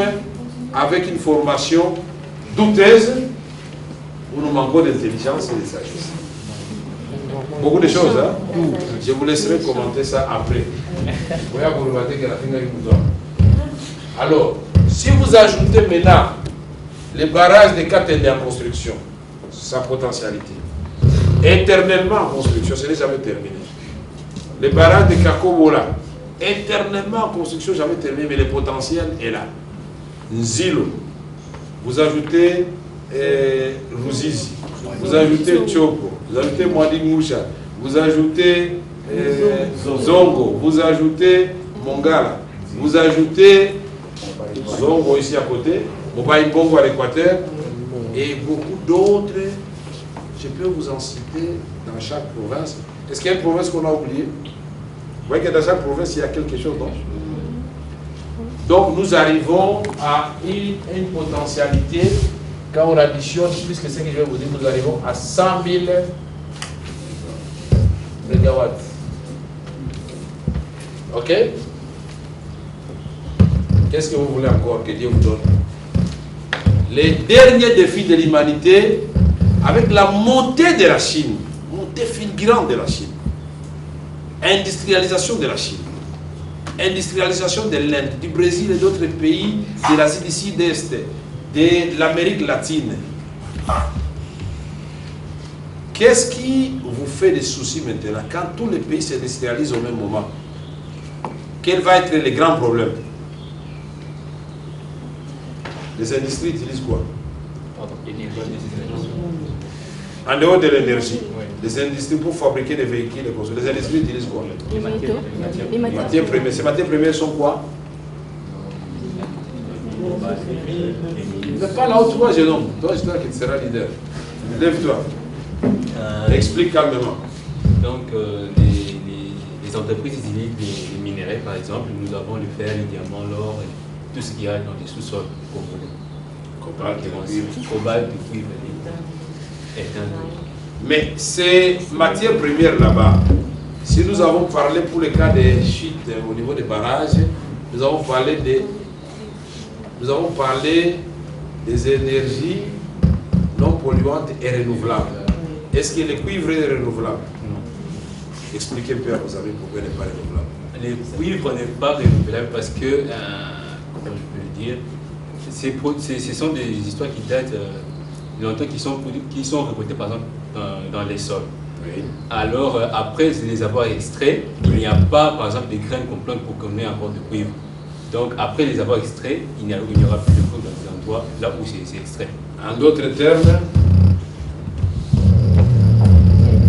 hommes avec une formation douteuse où nous manquons d'intelligence et de sagesse. Beaucoup de choses, hein? Je vous laisserai commenter ça après. Alors, si vous ajoutez maintenant les barrages de Katende en construction, sa potentialité, éternellement en construction, ce n'est jamais terminé. Les barrages de Kakobola, éternellement en construction, jamais terminé, mais le potentiel est là. Nzilo, vous ajoutez Ruzizi, vous ajoutez Tchoko, vous ajoutez Mwadi Moucha, vous ajoutez Zongo, vous ajoutez Mongala, vous ajoutez Zongo ici à côté, Mobaï Bongo à l'Équateur, et beaucoup d'autres. Je peux vous en citer dans chaque province. Est-ce qu'il y a une province qu'on a oubliée? Vous voyez que dans chaque province, il y a quelque chose, non? Donc nous arrivons à une potentialité, quand on additionne plus que ce que je vais vous dire, nous arrivons à 100 000 mégawatts. Ok? Qu'est-ce que vous voulez encore que Dieu vous donne? Les derniers défis de l'humanité, avec la montée de la Chine, montée fulgurante de la Chine, industrialisation de la Chine, industrialisation de l'Inde, du Brésil et d'autres pays de l'Asie du Sud-Est, de l'Amérique latine. Qu'est-ce qui vous fait des soucis maintenant quand tous les pays s'industrialisent au même moment? Quel va être le grand problème? Les industries utilisent quoi? En dehors de l'énergie, les industries pour fabriquer des véhicules, les industries utilisent quoi? Les matières premières. Ces matières premières sont quoi? Ne pas là où tu vois, jeune homme. Toi, c'est toi qui seras leader. Lève-toi. Explique calmement. Donc, les entreprises utilisent des minéraux, par exemple. Nous avons le fer, le diamant, l'or, et tout ce qu'il y a dans les sous-sols congolais. Cobalt, cuivre, mais ces matières premières là-bas, si nous avons parlé pour le cas des chutes au niveau des barrages, nous avons parlé des énergies non polluantes et renouvelables. Est-ce que le cuivre est renouvelable? Non. Expliquez un peu à vos amis pourquoi il n'est pas renouvelable. Le cuivre n'est pas renouvelable parce que, comment je peux le dire, ce sont des histoires qui datent de longtemps, qui sont récoltées par exemple dans les sols. Oui. Alors après les avoir extraits, il n'y a pas par exemple des graines qu'on plante pour qu'on ait encore de cuivre. Donc après les avoir extraits, il n'y aura plus de cuivre dans les endroits là où c'est extrait. En d'autres termes,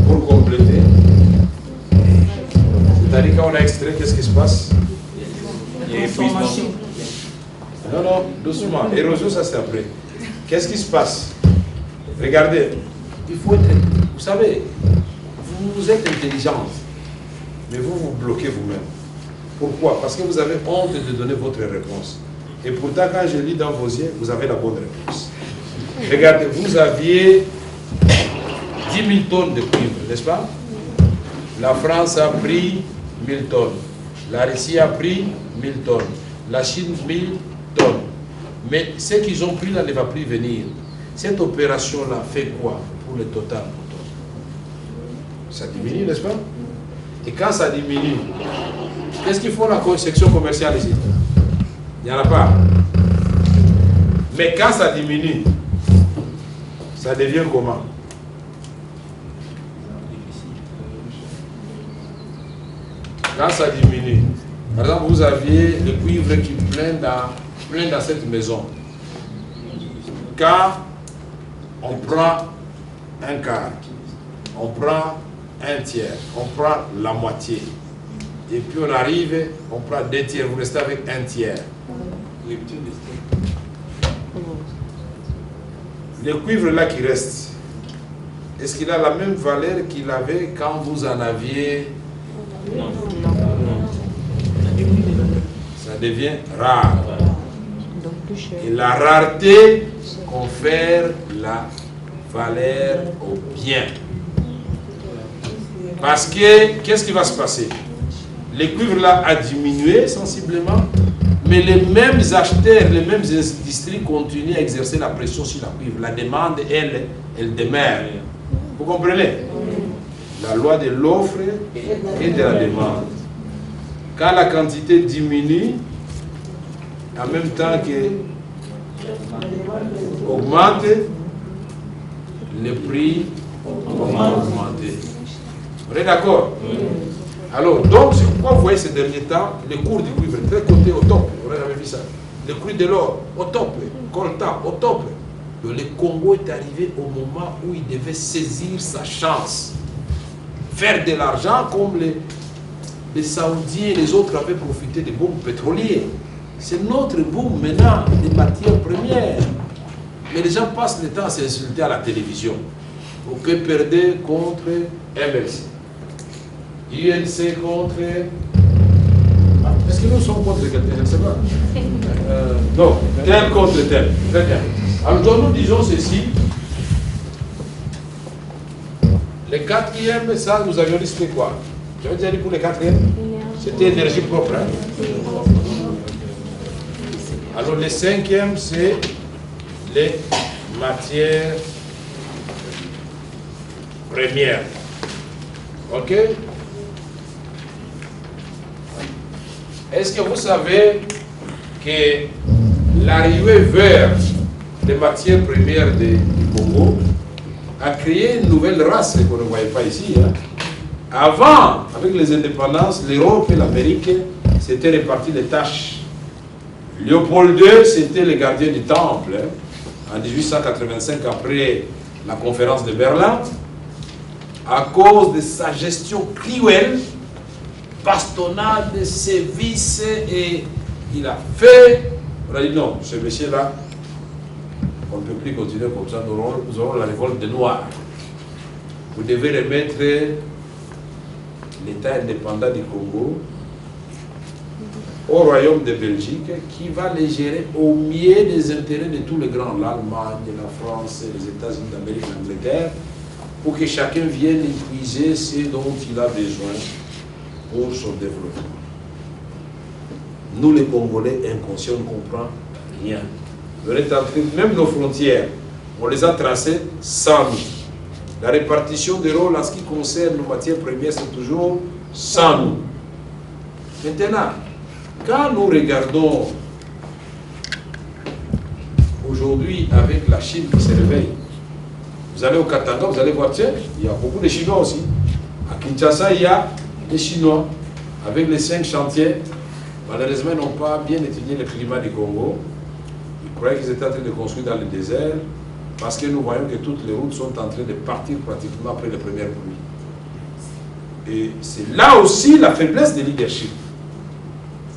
pour compléter, c'est-à-dire quand on a extrait, qu'est-ce qui se passe? Il y a épuisement. Non, non, doucement. Érosion, ça c'est après. Qu'est-ce qui se passe? Regardez, il faut être... Vous savez, vous êtes intelligente, mais vous vous bloquez vous-même. Pourquoi? Parce que vous avez honte de donner votre réponse. Et pourtant, quand je lis dans vos yeux, vous avez la bonne réponse. Regardez, vous aviez 10 000 tonnes de cuivre, n'est-ce pas? La France a pris 1000 tonnes. La Russie a pris 1000 tonnes. La Chine, 1000 tonnes. Mais ce qu'ils ont pris là ne va plus venir. Cette opération-là fait quoi pour le total? Ça diminue, n'est-ce pas? Et quand ça diminue, qu'est-ce qu'ils font la section commerciale ici? Il n'y en a pas. Mais quand ça diminue, ça devient comment? Quand ça diminue, par exemple, vous aviez le cuivre qui plein dans cette maison. Quand on prend un quart, on prend un tiers, on prend la moitié, et puis on arrive, on prend 2 tiers, vous restez avec 1 tiers. Le cuivre là qui reste, est-ce qu'il a la même valeur qu'il avait quand vous en aviez? Non. Ça devient rare. Et la rareté confère la valeur au bien. Parce que, qu'est-ce qui va se passer? Le cuivre là a diminué sensiblement, Mais les mêmes acheteurs, les mêmes industries continuent à exercer la pression sur la cuivre. La demande, elle demeure. Vous comprenez? La loi de l'offre et de la demande. Quand la quantité diminue, en même temps que augmente, le prix augmente. Vous êtes d'accord? Alors, donc, c'est pourquoi vous voyez ces derniers temps, les cours du cuivre très cotés au top. On n'a jamais vu ça. Le prix de l'or au top, coltan au top. Donc, le Congo est arrivé au moment où il devait saisir sa chance. Faire de l'argent comme les Saoudiens et les autres avaient profité des bombes pétrolières. C'est notre boom maintenant des matières premières. Mais les gens passent le temps à s'insulter à la télévision. Au que perdait contre MLC. UNC contre... Est-ce que nous sommes contre quelqu'un? Je ne sais pas. Non, tel contre tel. Très bien. Alors nous disons ceci. Les quatrièmes, ça, nous avions dit c'était quoi? J'avais déjà dit pour les quatrièmes. C'était énergie propre. Hein? Alors les cinquièmes, c'est les matières premières. Ok? Est-ce que vous savez que l'arrivée vers les matières premières du Congo a créé une nouvelle race qu'on ne voyait pas ici. Hein? Avant, avec les indépendances, l'Europe et l'Amérique s'étaient répartis les tâches. Léopold II, c'était le gardien du temple. Hein? En 1885, après la conférence de Berlin, à cause de sa gestion cruelle, bastonnade, sévices, et il a fait, on a dit non, ce monsieur-là, on ne peut plus continuer comme ça, nous aurons la révolte des Noirs. Vous devez remettre l'État indépendant du Congo au Royaume de Belgique, qui va les gérer au mieux des intérêts de tous les grands, l'Allemagne, la France, les États-Unis d'Amérique, l'Angleterre, pour que chacun vienne épuiser ce dont il a besoin pour son développement. Nous les Congolais inconscients ne comprenons rien. Même nos frontières, on les a tracées sans nous. La répartition des rôles en ce qui concerne nos matières premières, c'est toujours sans nous. Maintenant, quand nous regardons aujourd'hui avec la Chine qui se réveille, vous allez au Katanga, vous allez voir, tiens, il y a beaucoup de Chinois aussi. À Kinshasa, il y a des Chinois. Avec les 5 chantiers, malheureusement, ils n'ont pas bien étudié le climat du Congo. Ils croyaient qu'ils étaient en train de construire dans le désert, parce que nous voyons que toutes les routes sont en train de partir pratiquement après les premières pluies. Et c'est là aussi la faiblesse des leadership.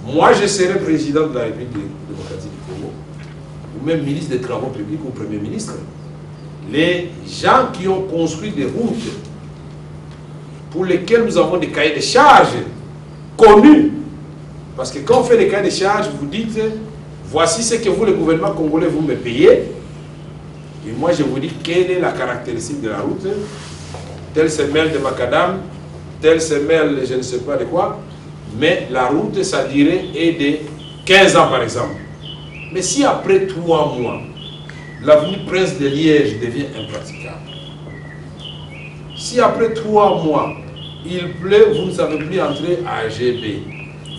Moi, je serai président de la République démocratique du Congo, ou même ministre des Travaux publics ou Premier ministre. Les gens qui ont construit des routes pour lesquelles nous avons des cahiers de charges connus, parce que quand on fait des cahiers de charges, vous dites, voici ce que vous, le gouvernement congolais, vous me payez, et moi je vous dis quelle est la caractéristique de la route, telle semelle de macadam, telle semelle je ne sais pas de quoi, mais la route, sa durée est de 15 ans par exemple. Mais si après 3 mois, l'avenue Prince de Liège devient impraticable, si après 3 mois, il pleut, vous ne savez plus entrer à GB,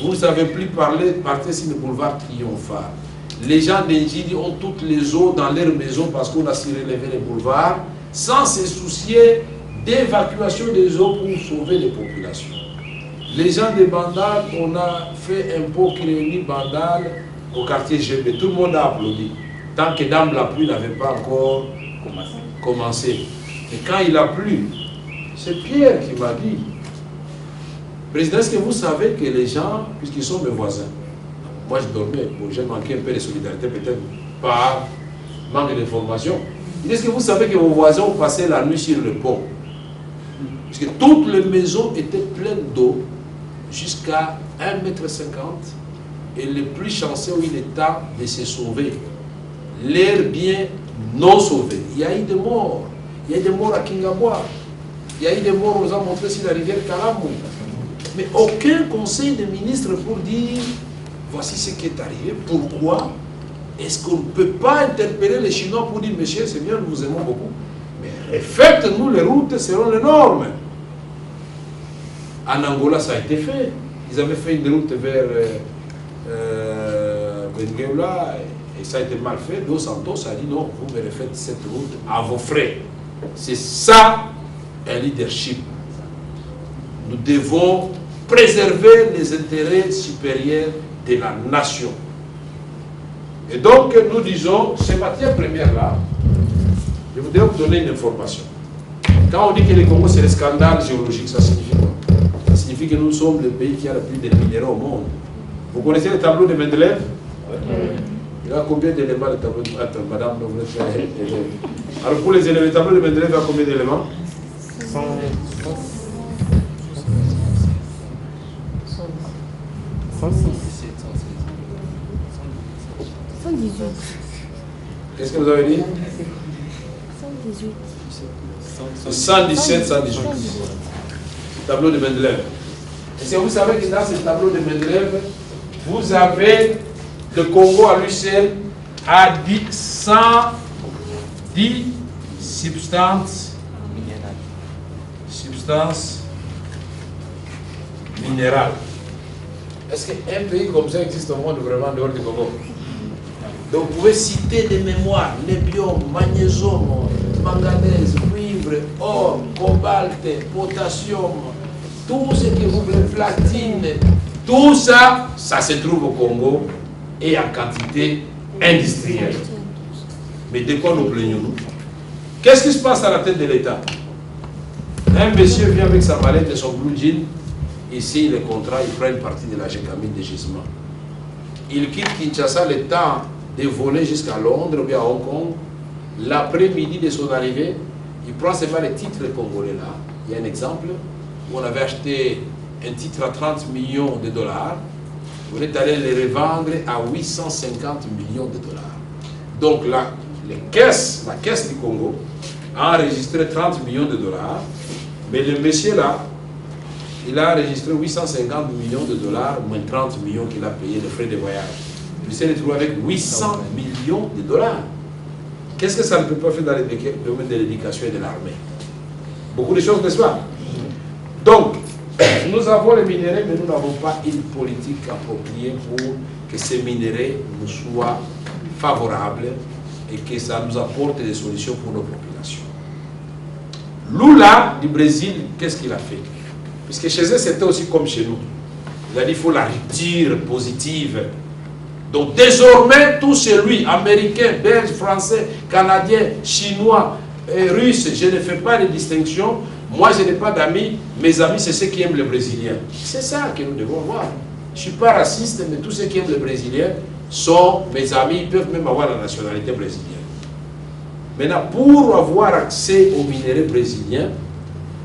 vous ne savez plus partir sur le boulevard Triomphal. Les gens d'Indjidi ont toutes les eaux dans leur maison parce qu'on a surélevé les boulevards, sans se soucier d'évacuation des eaux pour sauver les populations. Les gens de Bandal, on a fait un pot qui réunit Bandal au quartier GB. Tout le monde a applaudi. Tant que Dame la pluie n'avait pas encore commencé. Et quand il a plu, c'est Pierre qui m'a dit, Président, est-ce que vous savez que les gens, puisqu'ils sont mes voisins, moi je dormais, bon, j'ai manqué un peu de solidarité, peut-être par manque d'information. Il dit, est-ce que vous savez que vos voisins ont passé la nuit sur le pont? Parce que toutes les maisons étaient pleines d'eau jusqu'à 1,50 m. Et les plus chanceux ont eu le temps de se sauver. Leurs biens non sauvés. Il y a eu des morts. Il y a eu des morts à Kingabwa. Il y a eu des morts, on nous a montré sur la rivière Kalamou. Mais aucun conseil de ministre pour dire voici ce qui est arrivé, pourquoi est-ce qu'on ne peut pas interpeller les Chinois pour dire, monsieur, c'est bien, nous vous aimons beaucoup, mais faites-nous les routes selon les normes. En Angola, ça a été fait. Ils avaient fait une route vers Benguela et ça a été mal fait. Dos Santos a dit non, vous me refaites cette route à vos frais. C'est ça un leadership. Nous devons préserver les intérêts supérieurs de la nation. Et donc, nous disons, ces matières premières-là, je voudrais vous donner une information. Quand on dit que le Congo, c'est le scandale géologique, ça signifie quoi? Ça signifie que nous sommes le pays qui a le plus de minéraux au monde. Vous connaissez le tableau de Mendeleev? Il a combien d'éléments le tableau de Mendeleev? Attends, madame, vous êtes élève. Alors, pour les élèves, le tableau de Mendeleev a combien d'éléments? 118. Qu'est-ce que vous avez dit? 118. 117, 118. Tableau de Mendeleev. Et vous savez que dans ce tableau de Mendeleev, vous avez le Congo à lui seul à 110 substances minérales. Est-ce qu'un pays comme ça existe au monde vraiment en dehors du Congo? Donc vous pouvez citer des mémoires, nébium, magnésium, manganèse, cuivre, or, cobalt, potassium, tout ce que vous voulez, platine, tout ça, ça se trouve au Congo et en quantité industrielle. Mais de quoi nous plaignons-nous? Qu'est-ce qui se passe à la tête de l'État? Un monsieur vient avec sa mallette et son blue jean, il signe le contrat, il prend une partie de la gécamine de gisement. Il quitte Kinshasa le temps de voler jusqu'à Londres ou bien à Hong Kong. L'après-midi de son arrivée, il prend seulement les titres congolais là. Il y a un exemple où on avait acheté un titre à 30 millions de dollars. On est allé les revendre à 850 millions de dollars. Donc là, la caisse du Congo a enregistré 30 millions de dollars, mais le monsieur là, il a enregistré 850 millions de dollars, moins 30 millions qu'il a payé de frais de voyage. Il s'est retrouvé avec 800 millions de dollars. Qu'est-ce que ça ne peut pas faire dans le domaine de l'éducation et de l'armée? Beaucoup de choses, n'est-ce pas? Donc, nous avons les minéraux, mais nous n'avons pas une politique appropriée pour que ces minéraux nous soient favorables et que ça nous apporte des solutions pour nos populations. Lula du Brésil, qu'est-ce qu'il a fait? Puisque chez eux, c'était aussi comme chez nous. Il a dit qu'il faut la rupture positive. Donc désormais, tout celui, américain, belge, français, canadien, chinois, russe, je ne fais pas de distinction. Moi, je n'ai pas d'amis. Mes amis, c'est ceux qui aiment les Brésiliens. C'est ça que nous devons voir. Je ne suis pas raciste, mais tous ceux qui aiment les Brésiliens sont mes amis. Ils peuvent même avoir la nationalité brésilienne. Maintenant, pour avoir accès aux minéraux brésiliens,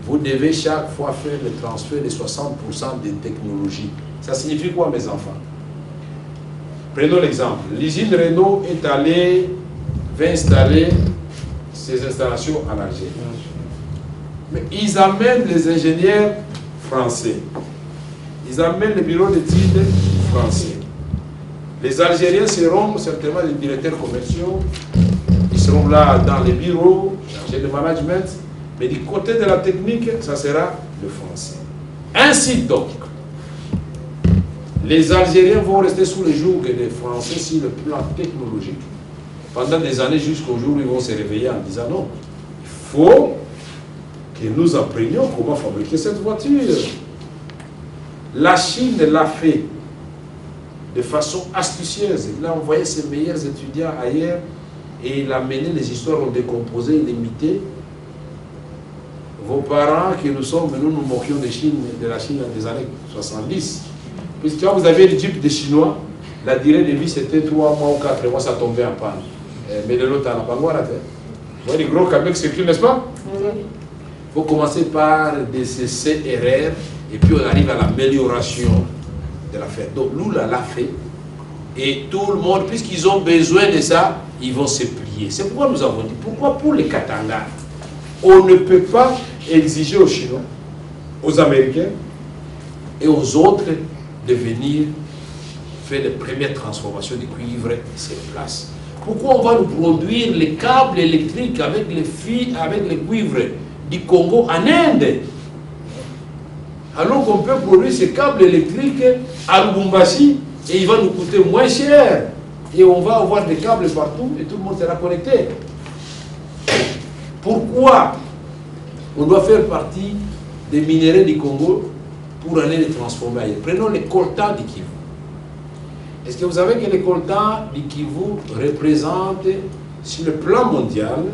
vous devez chaque fois faire le transfert de 60% des technologies. Ça signifie quoi, mes enfants? Prenons l'exemple. L'usine Renault va installer ses installations en Algérie. Mais ils amènent les ingénieurs français. Ils amènent les bureaux d'études français. Les Algériens seront certainement les directeurs commerciaux. Ils seront là dans les bureaux, chargés de management. Mais du côté de la technique, ça sera le français. Ainsi donc, les Algériens vont rester sous le joug des Français sur le plan technologique pendant des années jusqu'au jour où ils vont se réveiller en disant non, il faut que nous apprenions comment fabriquer cette voiture. La Chine l'a fait de façon astucieuse. Il a envoyé ses meilleurs étudiants ailleurs et il a mené les histoires, ont décomposé, il imité. Vos parents que nous sommes, nous nous moquions de la Chine des années 70. Puisque quand vous avez le Jeep des Chinois, la durée de vie c'était 3 mois ou 4 mois, ça tombait en panne. Mais de l'autre, on n'a pas le vous voyez les gros camions qui circulent, n'est-ce pas? Il faut commencer par des CRR et puis on arrive à l'amélioration de l'affaire. Donc Lula l'a fait et tout le monde, puisqu'ils ont besoin de ça, ils vont se plier. C'est pourquoi nous avons dit, pourquoi pour les Katanga, on ne peut pas exiger aux Chinois, aux Américains et aux autres de venir fait les premières transformations du cuivre sur place. Pourquoi on va nous produire les câbles électriques avec les fils, avec les cuivres du Congo en Inde? Alors qu'on peut produire ces câbles électriques à Lubumbashi et il va nous coûter moins cher. Et on va avoir des câbles partout et tout le monde sera connecté. Pourquoi on doit faire partie des minéraux du Congo pour aller les transformer ailleurs? Prenons les coltans du Kivu. Est-ce que vous savez que les coltans du Kivu représentent, sur le plan mondial,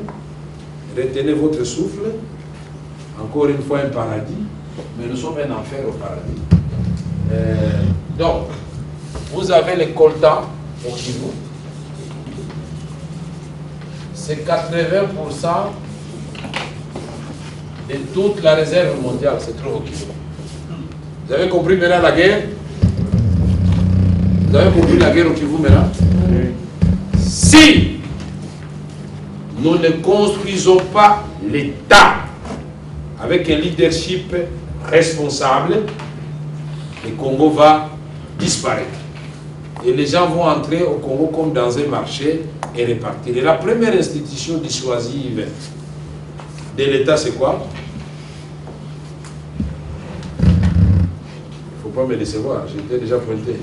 retenez votre souffle, encore une fois un paradis, mais nous sommes un enfer au paradis. Donc, vous avez les coltans au Kivu. C'est 80% de toute la réserve mondiale, c'est trop au Kivu. Vous avez compris maintenant la guerre? Vous avez compris la guerre au Kivu maintenant? Si nous ne construisons pas l'État avec un leadership responsable, le Congo va disparaître. Et les gens vont entrer au Congo comme dans un marché et repartir. Et la première institution dissuasive de l'État, c'est quoi? Il ne faut pas me décevoir, j'étais déjà pointé.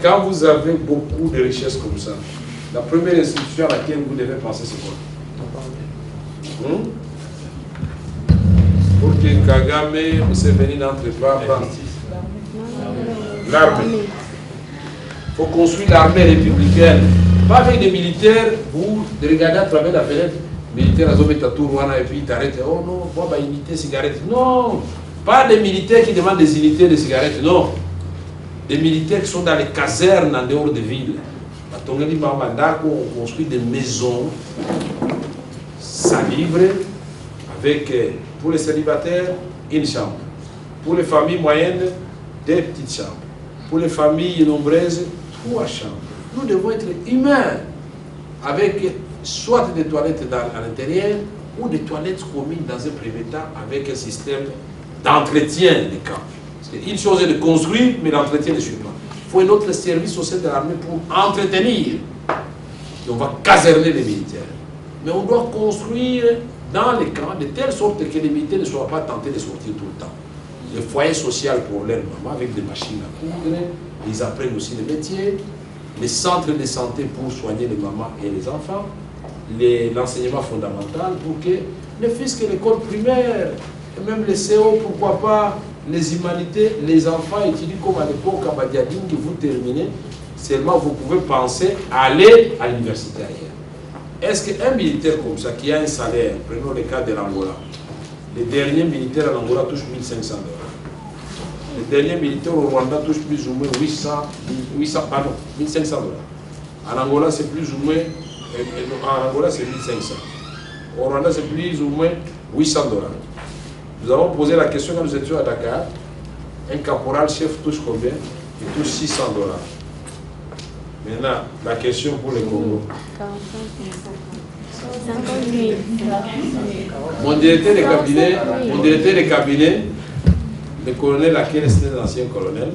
Quand vous avez beaucoup de richesses comme ça, la première institution à laquelle vous devez penser, c'est quoi? Pour que Kagame, Museveni n'entre pas l'armée. Il faut construire l'armée républicaine. Pas avec des militaires, vous regardez à travers la fenêtre, militaire à Zobetatourwana et puis ils t'arrêtent. Oh non, moi, bah, unité cigarette. Non, pas des militaires qui demandent des unités de cigarettes, non. Des militaires qui sont dans les casernes en dehors des villes. On construit des maisons salibres avec, pour les célibataires, une chambre. Pour les familles moyennes, des petites chambres. Pour les familles nombreuses, 3 chambres. Nous devons être humains avec soit des toilettes à l'intérieur ou des toilettes communes dans un premier temps avec un système d'entretien des camps. Une chose est de construire, mais l'entretien ne suit pas. Il faut un autre service au sein de l'armée pour entretenir. Et on va caserner les militaires. Mais on doit construire dans les camps de telle sorte que les militaires ne soient pas tentés de sortir tout le temps. Le foyer social pour leur maman avec des machines à coudre, ils apprennent aussi les métiers, les centres de santé pour soigner les mamans et les enfants, l'enseignement fondamental pour que ne fût-ce que l'école primaire, et même les CO, pourquoi pas, les humanités, les enfants étudient comme à l'époque à Badiadine que vous terminez, seulement vous pouvez penser à aller à l'université ailleurs. Est-ce qu'un militaire comme ça, qui a un salaire, prenons le cas de l'Angola, les derniers militaires en Angola touchent 1500 $. Les derniers militaires au Rwanda touchent plus ou moins 1500 $. En Angola, c'est plus ou moins, en Angola, c'est 1500. Au Rwanda, c'est plus ou moins 800 $. Nous avons posé la question quand nous étions à Dakar. Un caporal chef touche combien? Il touche 600 $. Maintenant, la question pour le Congo. 50 000. Mon directeur de cabinet, le colonel laquelle c'était un ancien colonel,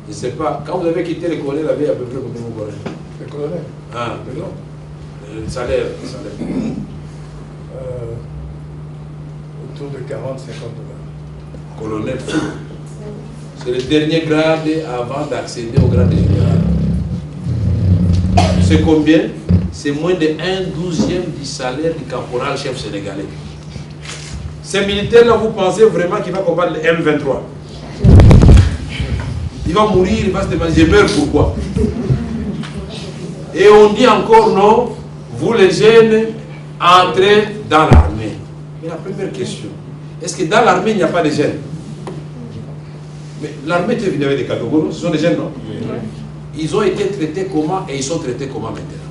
je ne sais pas, quand vous avez quitté le colonel, il avait à peu près combien de colonel? Le colonel? Ah, non. Le salaire. Autour de 40-50 $. Colonel fou. C'est le dernier grade avant d'accéder au grade général. C'est combien? C'est moins de 1/12e du salaire du caporal chef sénégalais. Ces militaires-là, vous pensez vraiment qu'il va combattre le M23? Il va mourir, il va se demander, je meurs pourquoi? Et on dit encore non, vous les jeunes, entrez dans l'armée. Mais la première question, est-ce que dans l'armée, il n'y a pas de jeunes? Mais l'armée était venue avec des catégories, ce sont des jeunes, non? Ils ont été traités comment et ils sont traités comment maintenant?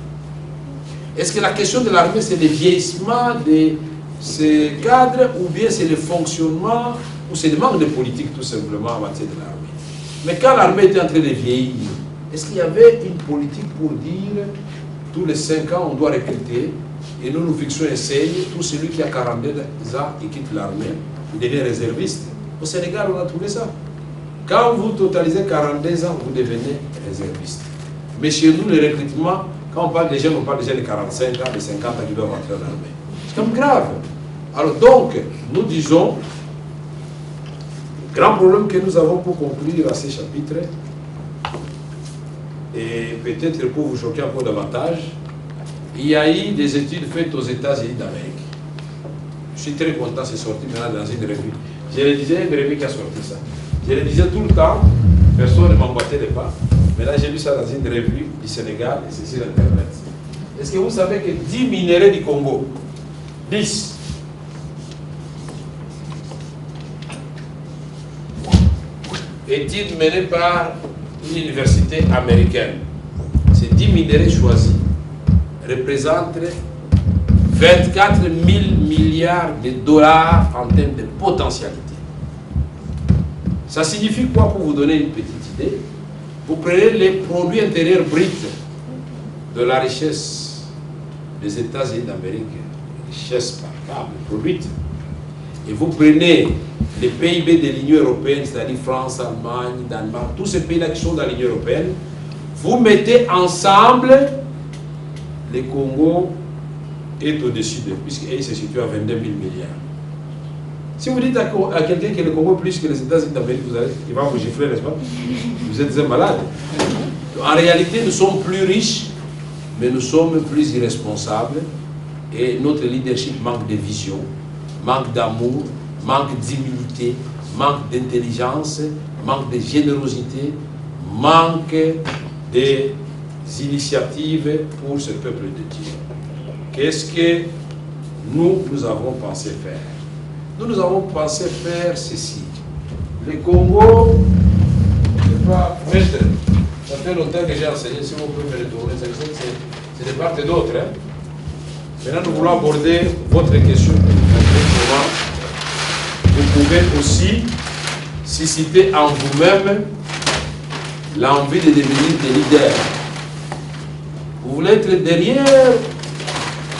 Est-ce que la question de l'armée, c'est le vieillissement de ces cadres ou bien c'est le fonctionnement ou c'est le manque de politique tout simplement en matière de l'armée? Mais quand l'armée était en train de vieillir, est-ce qu'il y avait une politique pour dire tous les 5 ans on doit recruter et nous fixons un seuil, tout celui qui a 42 ans et quitte l'armée, il devient réserviste? Au Sénégal, on a trouvé ça. Quand vous totalisez 42 ans, vous devenez réserviste. Mais chez nous, le recrutement, quand on parle des jeunes, on parle déjà de 45 ans, de 50 ans qui doivent entrer en armée. C'est comme grave. Alors donc, nous disons, le grand problème que nous avons pour conclure à ces chapitres, et peut-être pour vous choquer encore davantage, il y a eu des études faites aux États-Unis d'Amérique. Je suis très content, c'est sorti maintenant dans une revue. Je le disais, une revue qui a sorti ça. Je le disais tout le temps, personne ne m'emboîtait les pas. Mais là, j'ai lu ça dans une revue du Sénégal et c'est sur Internet. Est-ce que vous savez que 10 minéraux du Congo, 10, études menées par une université américaine, ces 10 minéraux choisis représentent 24 000 milliards de dollars en termes de potentialité. Ça signifie quoi pour vous donner une petite idée? Vous prenez les produits intérieurs bruts de la richesse des États-Unis d'Amérique, richesse par câble produite, et vous prenez les PIB de l'Union européenne, c'est-à-dire France, Allemagne, Danemark, tous ces pays-là qui sont dans l'Union européenne, vous mettez ensemble, le Congo est au-dessus de, puisqu'il se situe à 22 000 milliards. Si vous dites à quelqu'un que le Congo est plus que les États-Unis d'Amérique, il va vous gifler, n'est-ce pas? Vous êtes un malade. En réalité, nous sommes plus riches, mais nous sommes plus irresponsables et notre leadership manque de vision, manque d'amour, manque d'humilité, manque d'intelligence, manque de générosité, manque des initiatives pour ce peuple de Dieu. Qu'est-ce que nous avons pensé faire? Nous avons pensé faire ceci. Le Congo, je ne sais pas, maître, ça fait longtemps que j'ai enseigné, si vous pouvez me retourner, c'est de part et d'autre. Hein? Maintenant, nous voulons aborder votre question. Vous pouvez aussi susciter en vous-même l'envie de devenir des leaders. Vous voulez être derrière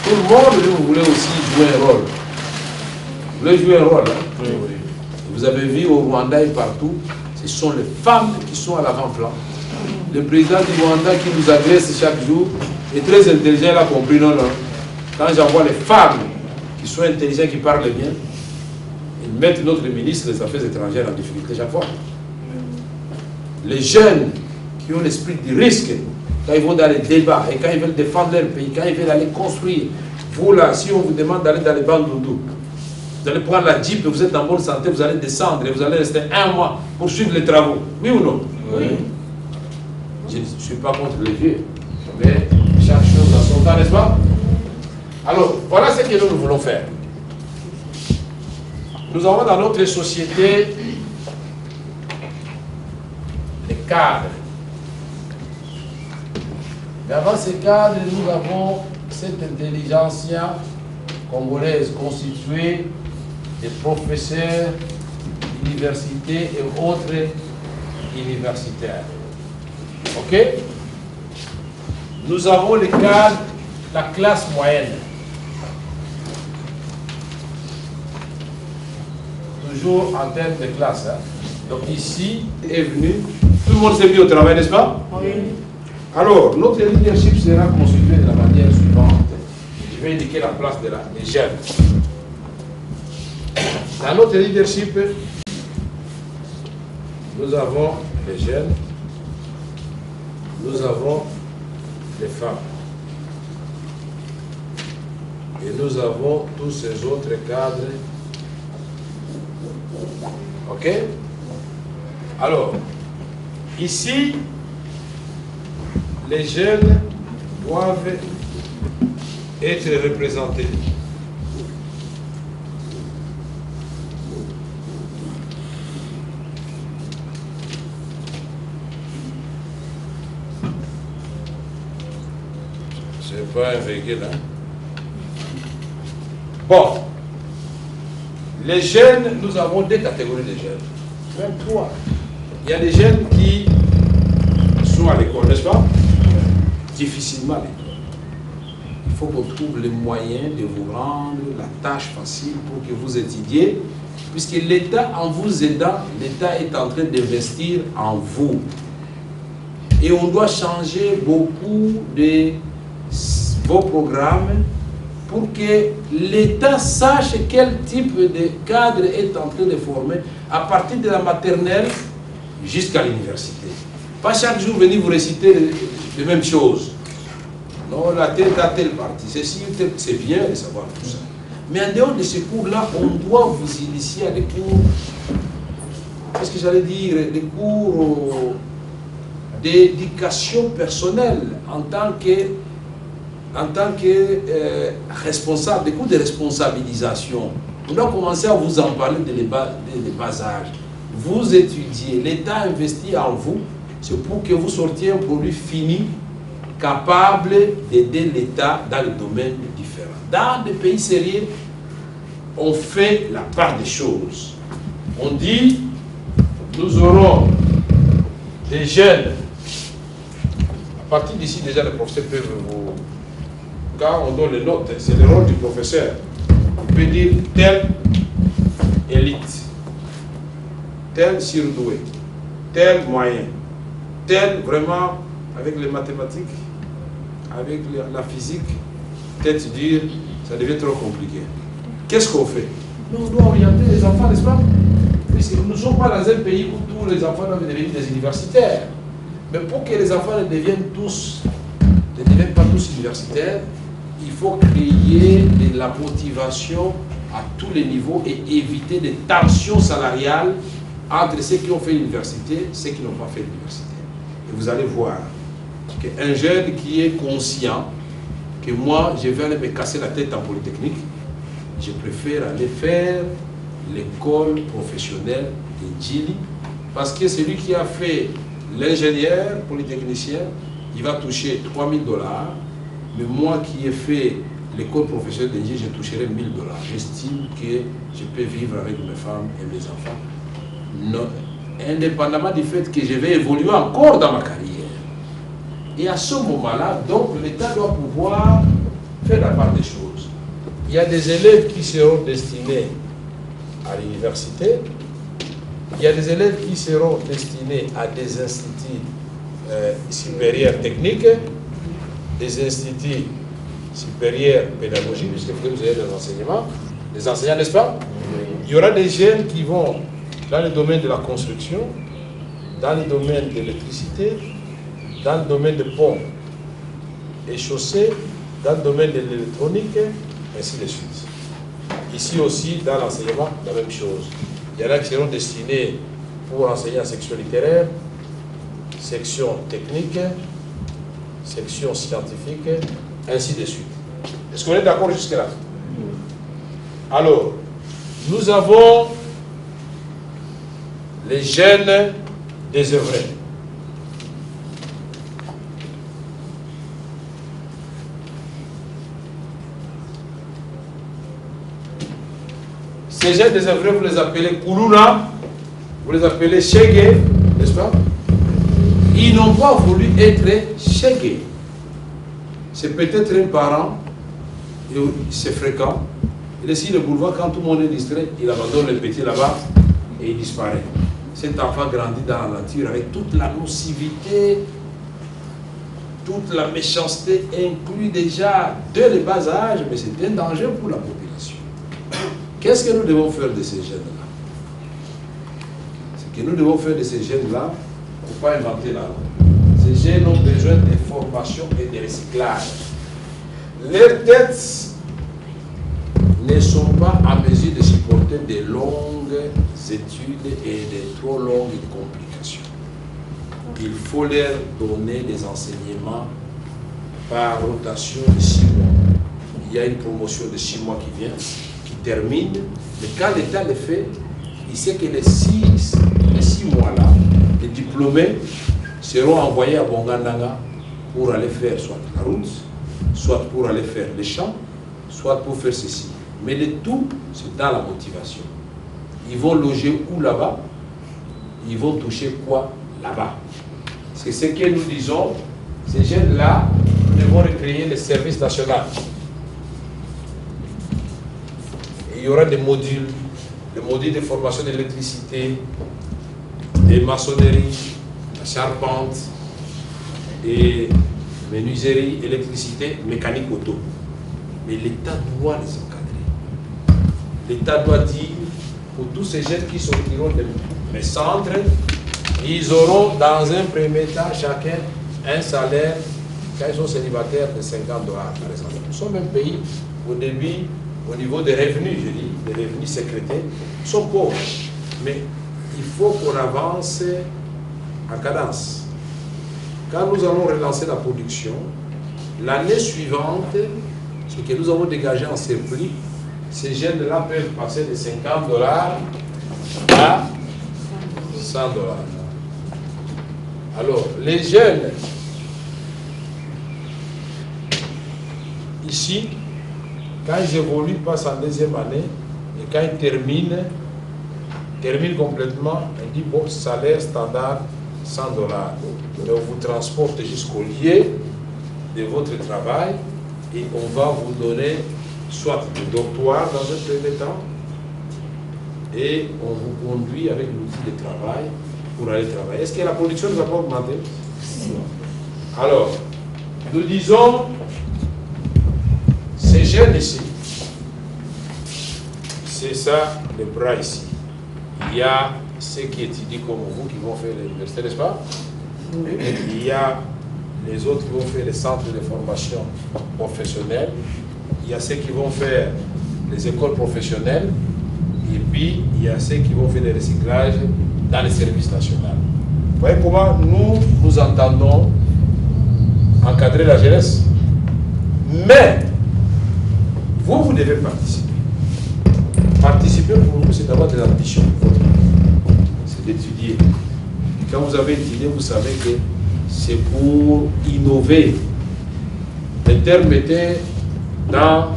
tout le monde, mais vous voulez aussi jouer un rôle. Vous voulez jouer un rôle. Hein? Oui. Vous avez vu au Rwanda et partout, ce sont les femmes qui sont à l'avant-plan. Le président du Rwanda qui nous agresse chaque jour est très intelligent, il a compris, non. Quand j'envoie les femmes qui sont intelligentes, qui parlent bien, ils mettent notre ministre des Affaires étrangères en difficulté chaque fois. Les jeunes qui ont l'esprit du risque, quand ils vont dans les débats et quand ils veulent défendre leur pays, quand ils veulent aller construire, vous là, si on vous demande d'aller dans les Bandundu, vous allez prendre la Jeep, vous êtes en bonne santé, vous allez descendre et vous allez rester un mois pour suivre les travaux. Oui ou non? Oui. Je ne suis pas contre les vieux, mais chaque chose a son temps, n'est-ce pas? Alors, voilà ce que nous voulons faire. Nous avons dans notre société des cadres. Mais avant ces cadres, nous avons cette intelligentsia congolaise constituée des professeurs d'université et autres universitaires. Ok? Nous avons les cadres, la classe moyenne. Toujours en termes de classe. Hein? Donc ici est venu, tout le monde s'est mis au travail, n'est-ce pas? Oui. Alors, notre leadership sera constitué de la manière suivante. Je vais indiquer la place des jeunes. Dans notre leadership, nous avons les jeunes, nous avons les femmes. Et nous avons tous ces autres cadres. Ok? Alors, ici, les jeunes doivent être représentés. C'est pas un véhicule, hein? Bon. Les jeunes, nous avons deux catégories de jeunes. Même trois. Il y a des jeunes qui sont à l'école, n'est-ce pas? Difficilement à l'école. faut qu'on trouve les moyens de vous rendre la tâche facile pour que vous étudiez, puisque l'État, en vous aidant, l'État est en train d'investir en vous. Et on doit changer beaucoup de vos programmes pour que l'État sache quel type de cadre est en train de former à partir de la maternelle jusqu'à l'université. Pas chaque jour venir vous réciter les mêmes choses. Non, la tête à telle partie, c'est bien de savoir tout ça. Mais en dehors de ces cours-là, on doit vous initier à des cours, qu'est-ce que j'allais dire, des cours d'éducation personnelle en tant que responsable, des cours de responsabilisation. On doit commencer à vous en parler dès les bas âges. Vous étudiez, l'État investit en vous, c'est pour que vous sortiez un produit fini, capable d'aider l'État dans les domaines différents. Dans des pays sérieux, on fait la part des choses. On dit, nous aurons des jeunes. À partir d'ici, déjà, les professeurs peuvent vous... Quand on donne les notes, c'est le rôle du professeur. On peut dire tel élite, tel surdoué, tel moyen, tel vraiment avec les mathématiques, avec la physique, peut-être dire ça devient trop compliqué. Qu'est-ce qu'on fait? Nous, on doit orienter les enfants, n'est-ce pas? Nous ne sommes pas dans un pays où tous les enfants doivent devenir des universitaires. Mais pour que les enfants ne deviennent pas tous universitaires, il faut créer de la motivation à tous les niveaux et éviter des tensions salariales entre ceux qui ont fait l'université et ceux qui n'ont pas fait l'université. Et vous allez voir qu'un jeune qui est conscient que moi, je vais aller me casser la tête en polytechnique, je préfère aller faire l'école professionnelle de Djili, parce que celui qui a fait l'ingénieur polytechnicien, il va toucher 3 000 $, mais moi qui ai fait l'école professionnelle de Djili, je toucherai 1 000 $. J'estime que je peux vivre avec mes femmes et mes enfants, non, indépendamment du fait que je vais évoluer encore dans ma carrière. Et à ce moment-là, donc, l'État doit pouvoir faire la part des choses. Il y a des élèves qui seront destinés à l'université, il y a des élèves qui seront destinés à des instituts supérieurs techniques, des instituts supérieurs pédagogiques, puisque vous avez des enseignants, n'est-ce pas? Il y aura des jeunes qui vont dans le domaine de la construction, dans le domaine de l'électricité, dans le domaine des ponts et chaussées, dans le domaine de l'électronique, ainsi de suite. Ici aussi, dans l'enseignement, la même chose. Il y en a qui seront destinés pour enseigner en section littéraire, section technique, section scientifique, ainsi de suite. Est-ce qu'on est d'accord jusque-là? Alors, nous avons les jeunes désœuvrés. Ces jeunes désœuvrés, vous les appelez Koulouna, vous les appelez Chégué, n'est-ce pas? Ils n'ont pas voulu être Chégué. C'est peut-être un parent, c'est fréquent. Il est sur le boulevard, quand tout le monde est distrait, il abandonne le petit là-bas et il disparaît. Cet enfant grandit dans la nature avec toute la nocivité, toute la méchanceté inclue déjà dès le bas âge, mais c'est un danger pour la population. Qu'est-ce que nous devons faire de ces jeunes-là? Ce que nous devons faire de ces jeunes-là, il ne faut pas inventer la roue. Ces jeunes ont besoin de formation et de recyclage. Leurs têtes ne sont pas en mesure de supporter de longues études et de trop longues complications. Il faut leur donner des enseignements par rotation de 6 mois. Il y a une promotion de 6 mois qui vient, qui termine, mais quand l'État le fait, il sait que les 6 mois-là, les diplômés seront envoyés à Bongandanga pour aller faire soit la route, soit pour aller faire les champs, soit pour faire ceci. Mais le tout, c'est dans la motivation. Ils vont loger où là-bas? Ils vont toucher quoi là-bas? C'est ce que nous disons. Ces jeunes-là, nous devons recréer créer le service national. Et il y aura des modules de formation d'électricité, de maçonnerie, de charpente, et menuiserie, électricité, mécanique auto. Mais l'État doit les encadrer. L'État doit dire, pour tous ces jeunes qui sortiront de mes centres, ils auront dans un premier temps chacun un salaire, quand ils sont célibataires, de 50 dollars par exemple. Nous sommes un pays, au début, au niveau des revenus, je dis, des revenus sécrétés, sont pauvres. Mais il faut qu'on avance en cadence. Quand nous allons relancer la production, l'année suivante, ce que nous avons dégagé en surplus, ces jeunes-là peuvent passer de 50 dollars à 100 dollars. Alors, les jeunes, ici, quand ils évoluent, passent en deuxième année, et quand ils terminent complètement, ils disent, bon, salaire standard, 100 dollars. Mais on vous transporte jusqu'au lieu de votre travail et on va vous donner soit le doctorat dans un premier temps et on vous conduit avec l'outil de travail pour aller travailler. Est-ce que la production ne va pas augmenter? Alors, nous disons, ces jeunes ici, c'est ça le bras ici. Il y a ceux qui étudient comme vous, qui vont faire l'université, n'est-ce pas? Il y a les autres qui vont faire les centres de formation professionnelle. Il y a ceux qui vont faire les écoles professionnelles. Et puis, il y a ceux qui vont faire des recyclages dans les services nationaux. Vous voyez comment nous entendons encadrer la jeunesse? Mais, vous devez participer. Participer pour vous, c'est d'avoir de l'ambition. C'est d'étudier. Quand vous avez étudié, vous savez que c'est pour innover. Le terme était dans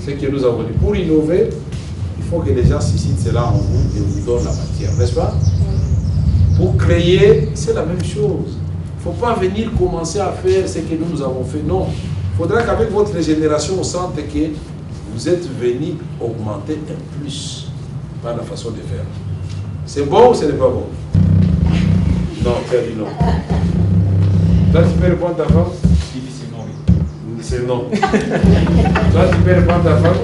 ce que nous avons dit. Pour innover, il faut que les gens suscitent cela en vous et vous donnent la matière, n'est-ce pas? Pour créer, c'est la même chose. Il ne faut pas venir commencer à faire ce que nous avons fait. Non. Il faudra qu'avec votre génération, on sente que vous êtes venus augmenter un plus par la façon de faire. C'est bon ou ce n'est pas bon? Non, tu as dit non. Toi, tu peux répondre à ta femme? Difficilement, oui. C'est non. Toi, tu peux répondre à ta femme?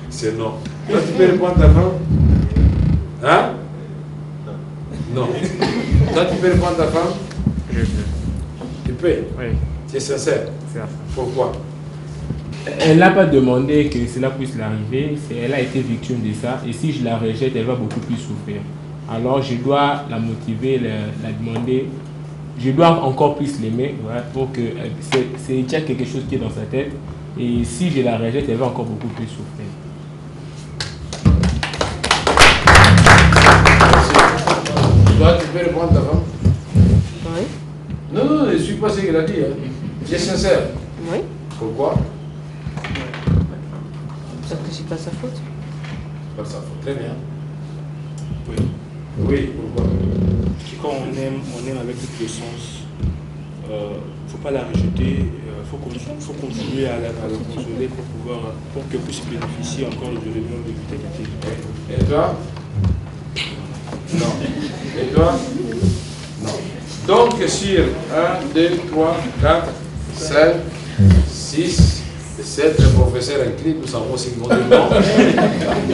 C'est non. Toi, tu peux répondre à ta femme? Hein? Non. Toi, tu peux répondre à ta femme? Je peux. Tu peux? Oui. Tu es sincère? C'est Pourquoi? Elle n'a pas demandé que cela puisse l'arriver, elle a été victime de ça, et si je la rejette, elle va beaucoup plus souffrir. Alors je dois la motiver, la demander, je dois encore plus l'aimer, voilà, pour que c'est déjà quelque chose qui est dans sa tête, et si je la rejette, elle va encore beaucoup plus souffrir. Toi, tu peux répondre à ta femme? Oui. Non, non, je ne suis pas ce qu'elle a dit. Hein. Tu es sincère? Oui. Pourquoi? Parce que c'est pas sa faute. C'est pas de sa faute. Très bien. Oui. Oui, pourquoi? Quand on aime avec tout le sens. Il ne faut pas la rejeter, il faut continuer à la consoler pour qu'elle puisse bénéficier encore de l'élément de vitalité. Et toi? Non. Et toi? Non. Donc sur 1, 2, 3, 4, 5, 6, 7, le professeur écrit, nous savons ce qu'ils vont dire non.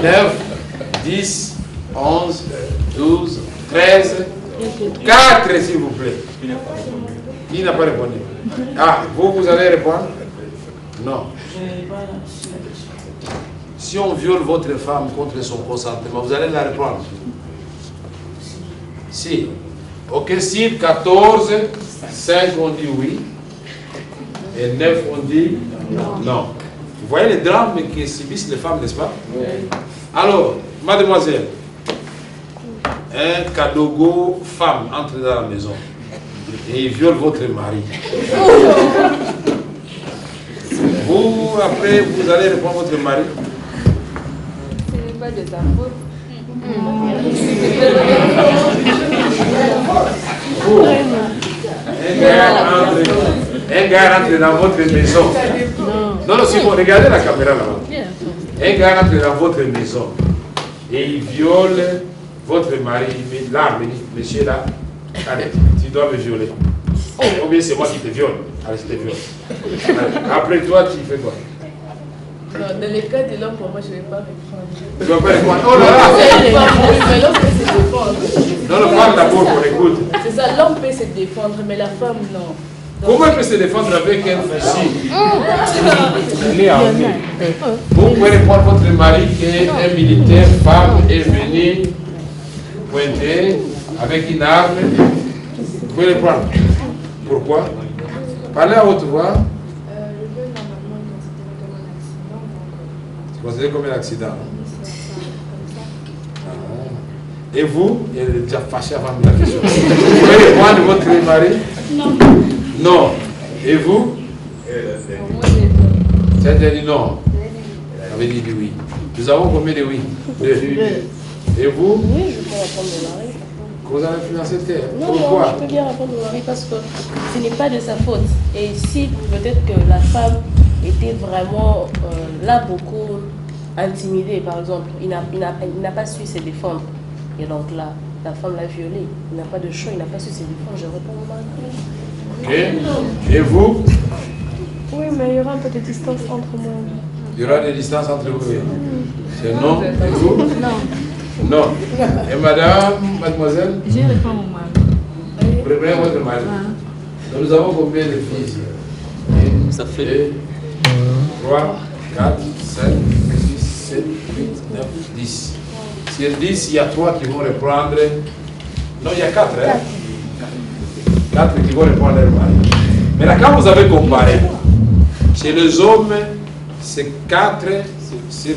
9, 10, 11, 12, 13, 4 s'il vous plaît. Qui n'a pas répondu? Ah, vous allez répondre? Non. Si on viole votre femme contre son consentement, vous allez la reprendre? Si. Ok, si 14, 5 on dit oui, et 9 on dit non. Vous voyez les drames que subissent les femmes, n'est-ce pas? Oui. Alors, mademoiselle, un cadogo femme entre dans la maison et il viole votre mari. Vous, après, vous allez répondre à votre mari? Ce n'est pas de ta faute. Un gars rentre dans votre maison. Non, non, c'est bon, regardez la caméra là-bas. Un gars rentre dans votre maison et il viole votre mari. Il met l'arme, il dit, monsieur là, allez, tu dois me violer. Ou bien c'est moi qui te viole. Allez, je te viole. Après toi, tu fais quoi? Non, dans le cas de l'homme, pour moi, je ne vais pas répondre. Tu vas pas répondre. Oh là là! Mais l'homme peut se défendre. Non, non, parle d'abord qu'on écoute. C'est ça, l'homme peut se défendre, mais la femme, non. Comment elle peut se défendre avec un fusil? Elle est armée. Vous pouvez répondre à votre mari qui est un militaire, femme, est venu pointer avec une arme. Vous pouvez le prendre. Pourquoi? Parlez à haute voix. Le viol, normalement, est considéré comme un accident. C'est considéré comme un accident. Comme ça. Et vous, elle est déjà fâchée avant de la question. Vous pouvez répondre votre mari? Non. Non. Et vous? Tu as déjà dit non. Elle avait dit oui. Nous avons combien de oui? Deux. Et vous? Oui, je peux répondre au mari. Vous avez influencé terre. Non, Pourquoi? non, je peux bien répondre au mari parce que ce n'est pas de sa faute. Et si peut-être que la femme était vraiment là beaucoup intimidée, par exemple, il n'a pas su se défendre. Et donc là, la femme l'a violé. Il n'a pas de choix, il n'a pas su se défendre. Je réponds au mari. Ok. Et vous? Oui, mais il y aura un peu de distance entre moi et lui. Il y aura des distances entre vous. C'est non? Et vous? Non. Non. Et madame, mademoiselle? Je réponds au mari. Préparez votre mari. Donc nous avons combien de filles ici? Ça fait 2, 3, 4, 5, 6, 7, 8, 9, 10. Sur 10, il y a 3 qui vont reprendre. Non, il y a 4. Hein? 4 qui vont reprendre leur mari. Mais là, quand vous avez comparé, chez les hommes, c'est 4 sur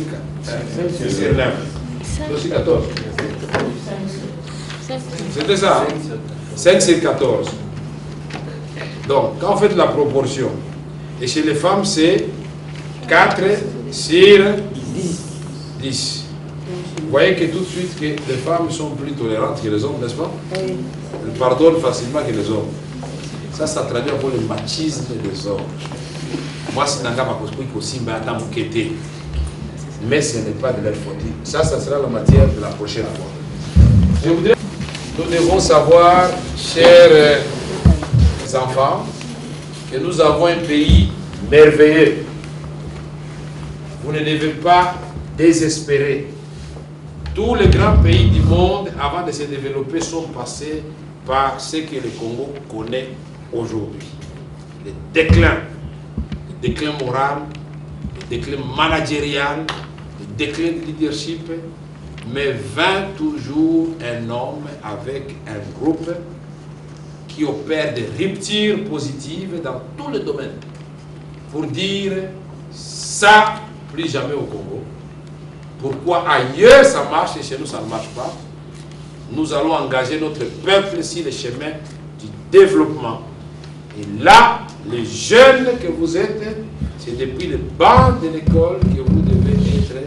9. Donc c'est 14. C'était ça, hein? 5 sur 14. Donc, quand vous faites la proportion, et chez les femmes, c'est 4 sur 10. Vous voyez que tout de suite, que les femmes sont plus tolérantes que les hommes, n'est-ce pas? Oui. Elles pardonnent facilement que les hommes. Ça traduit un peu le machisme des hommes. Moi, c'est un gars qui aussi, mais ce n'est pas de leur faute. Ça sera la matière de la prochaine fois. Je voudrais, nous devons savoir, chers enfants, que nous avons un pays merveilleux. Vous ne devez pas désespérer. Tous les grands pays du monde, avant de se développer, sont passés par ce que le Congo connaît aujourd'hui. Le déclin moral, le déclin managérial, le déclin de leadership, mais vint toujours un homme avec un groupe qui opère des ruptures positives dans tous les domaines pour dire ça, plus jamais au Congo. Pourquoi ailleurs ça marche et chez nous ça ne marche pas? Nous allons engager notre peuple sur le chemin du développement. Et là, les jeunes que vous êtes, c'est depuis le banc de l'école que vous devez être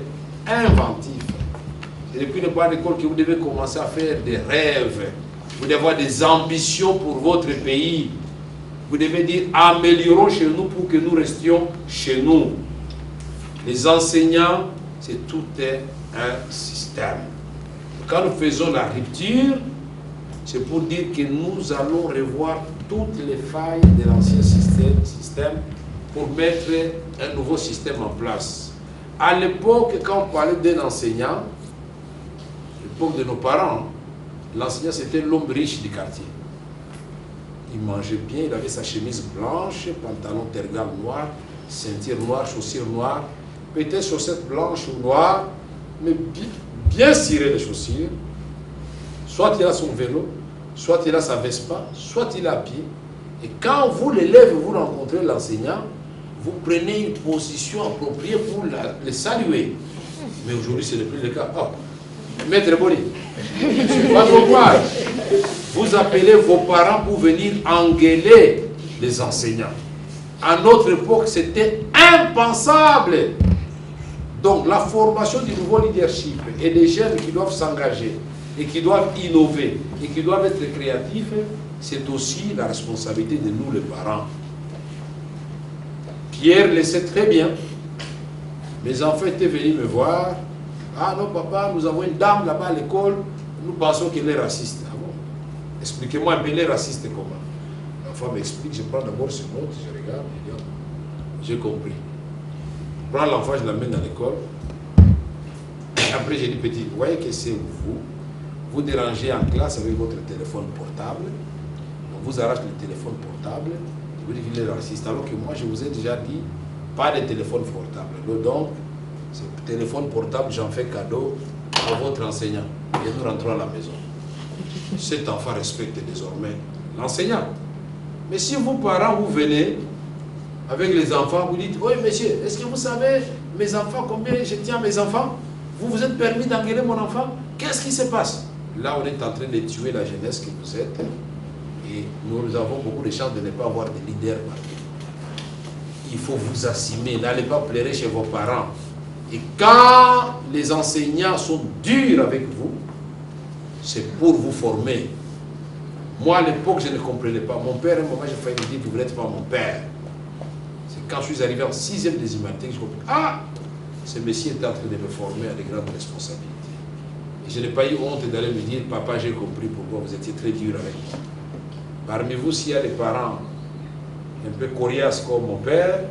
inventifs. C'est depuis le banc de l'école que vous devez commencer à faire des rêves. Vous devez avoir des ambitions pour votre pays. Vous devez dire, améliorons chez nous pour que nous restions chez nous. Les enseignants, c'est tout un système. Quand nous faisons la rupture, c'est pour dire que nous allons revoir toutes les failles de l'ancien système pour mettre un nouveau système en place. À l'époque, quand on parlait d'un enseignant, l'époque de nos parents, l'enseignant c'était l'homme riche du quartier. Il mangeait bien, il avait sa chemise blanche, pantalon tergal noir, ceinture noire, chaussures noires, peut-être chaussettes blanches ou noires, mais bien cirées les chaussures. Soit il a son vélo, soit il a sa Vespa, soit il est à pied. Et quand vous, l'élève, vous rencontrez l'enseignant, vous prenez une position appropriée pour le saluer. Mais aujourd'hui, ce n'est plus le cas. Oh, Maître Boni, je ne suis pas trop mal. Vous appelez vos parents pour venir engueuler les enseignants. À notre époque, c'était impensable. Donc, la formation du nouveau leadership et des jeunes qui doivent s'engager et qui doivent innover et qui doivent être créatifs, c'est aussi la responsabilité de nous, les parents. Pierre le sait très bien. Mes enfants étaient venus me voir. Ah non, papa, nous avons une dame là-bas à l'école. Nous pensons qu'elle est raciste. Ah bon? Expliquez-moi, mais elle est raciste comment? L'enfant m'explique, je prends d'abord ce note, je regarde, je dis, j'ai compris. Je prends l'enfant, je l'amène à l'école. Après, j'ai dit, petit, vous voyez que c'est vous dérangez en classe avec votre téléphone portable. On vous arrache le téléphone portable. Vous dites qu'il est raciste. Alors que moi, je vous ai déjà dit, pas de téléphone portable. Donc, ce téléphone portable, j'en fais cadeau à votre enseignant. Et nous rentrons à la maison. Cet enfant respecte désormais l'enseignant. Mais si vous, parents, vous venez avec les enfants, vous dites, oui, monsieur, est-ce que vous savez, mes enfants, combien je tiens à mes enfants? Vous vous êtes permis d'engueuler mon enfant? Qu'est-ce qui se passe? Là, on est en train de tuer la jeunesse que vous êtes. Et nous avons beaucoup de chances de ne pas avoir de leaders partout. Il faut vous assumer, n'allez pas pleurer chez vos parents. Et quand les enseignants sont durs avec vous, c'est pour vous former. Moi, à l'époque, je ne comprenais pas. Mon père, à un moment, j'ai failli me dire que vous n'êtes pas mon père. C'est quand je suis arrivé en 6e des humanités que je compris. Ah, ce monsieur est en train de me former à de grandes responsabilités. Et je n'ai pas eu honte d'aller me dire, papa, j'ai compris pourquoi vous étiez très dur avec moi. Parmi vous, s'il y a des parents un peu coriaces comme mon père,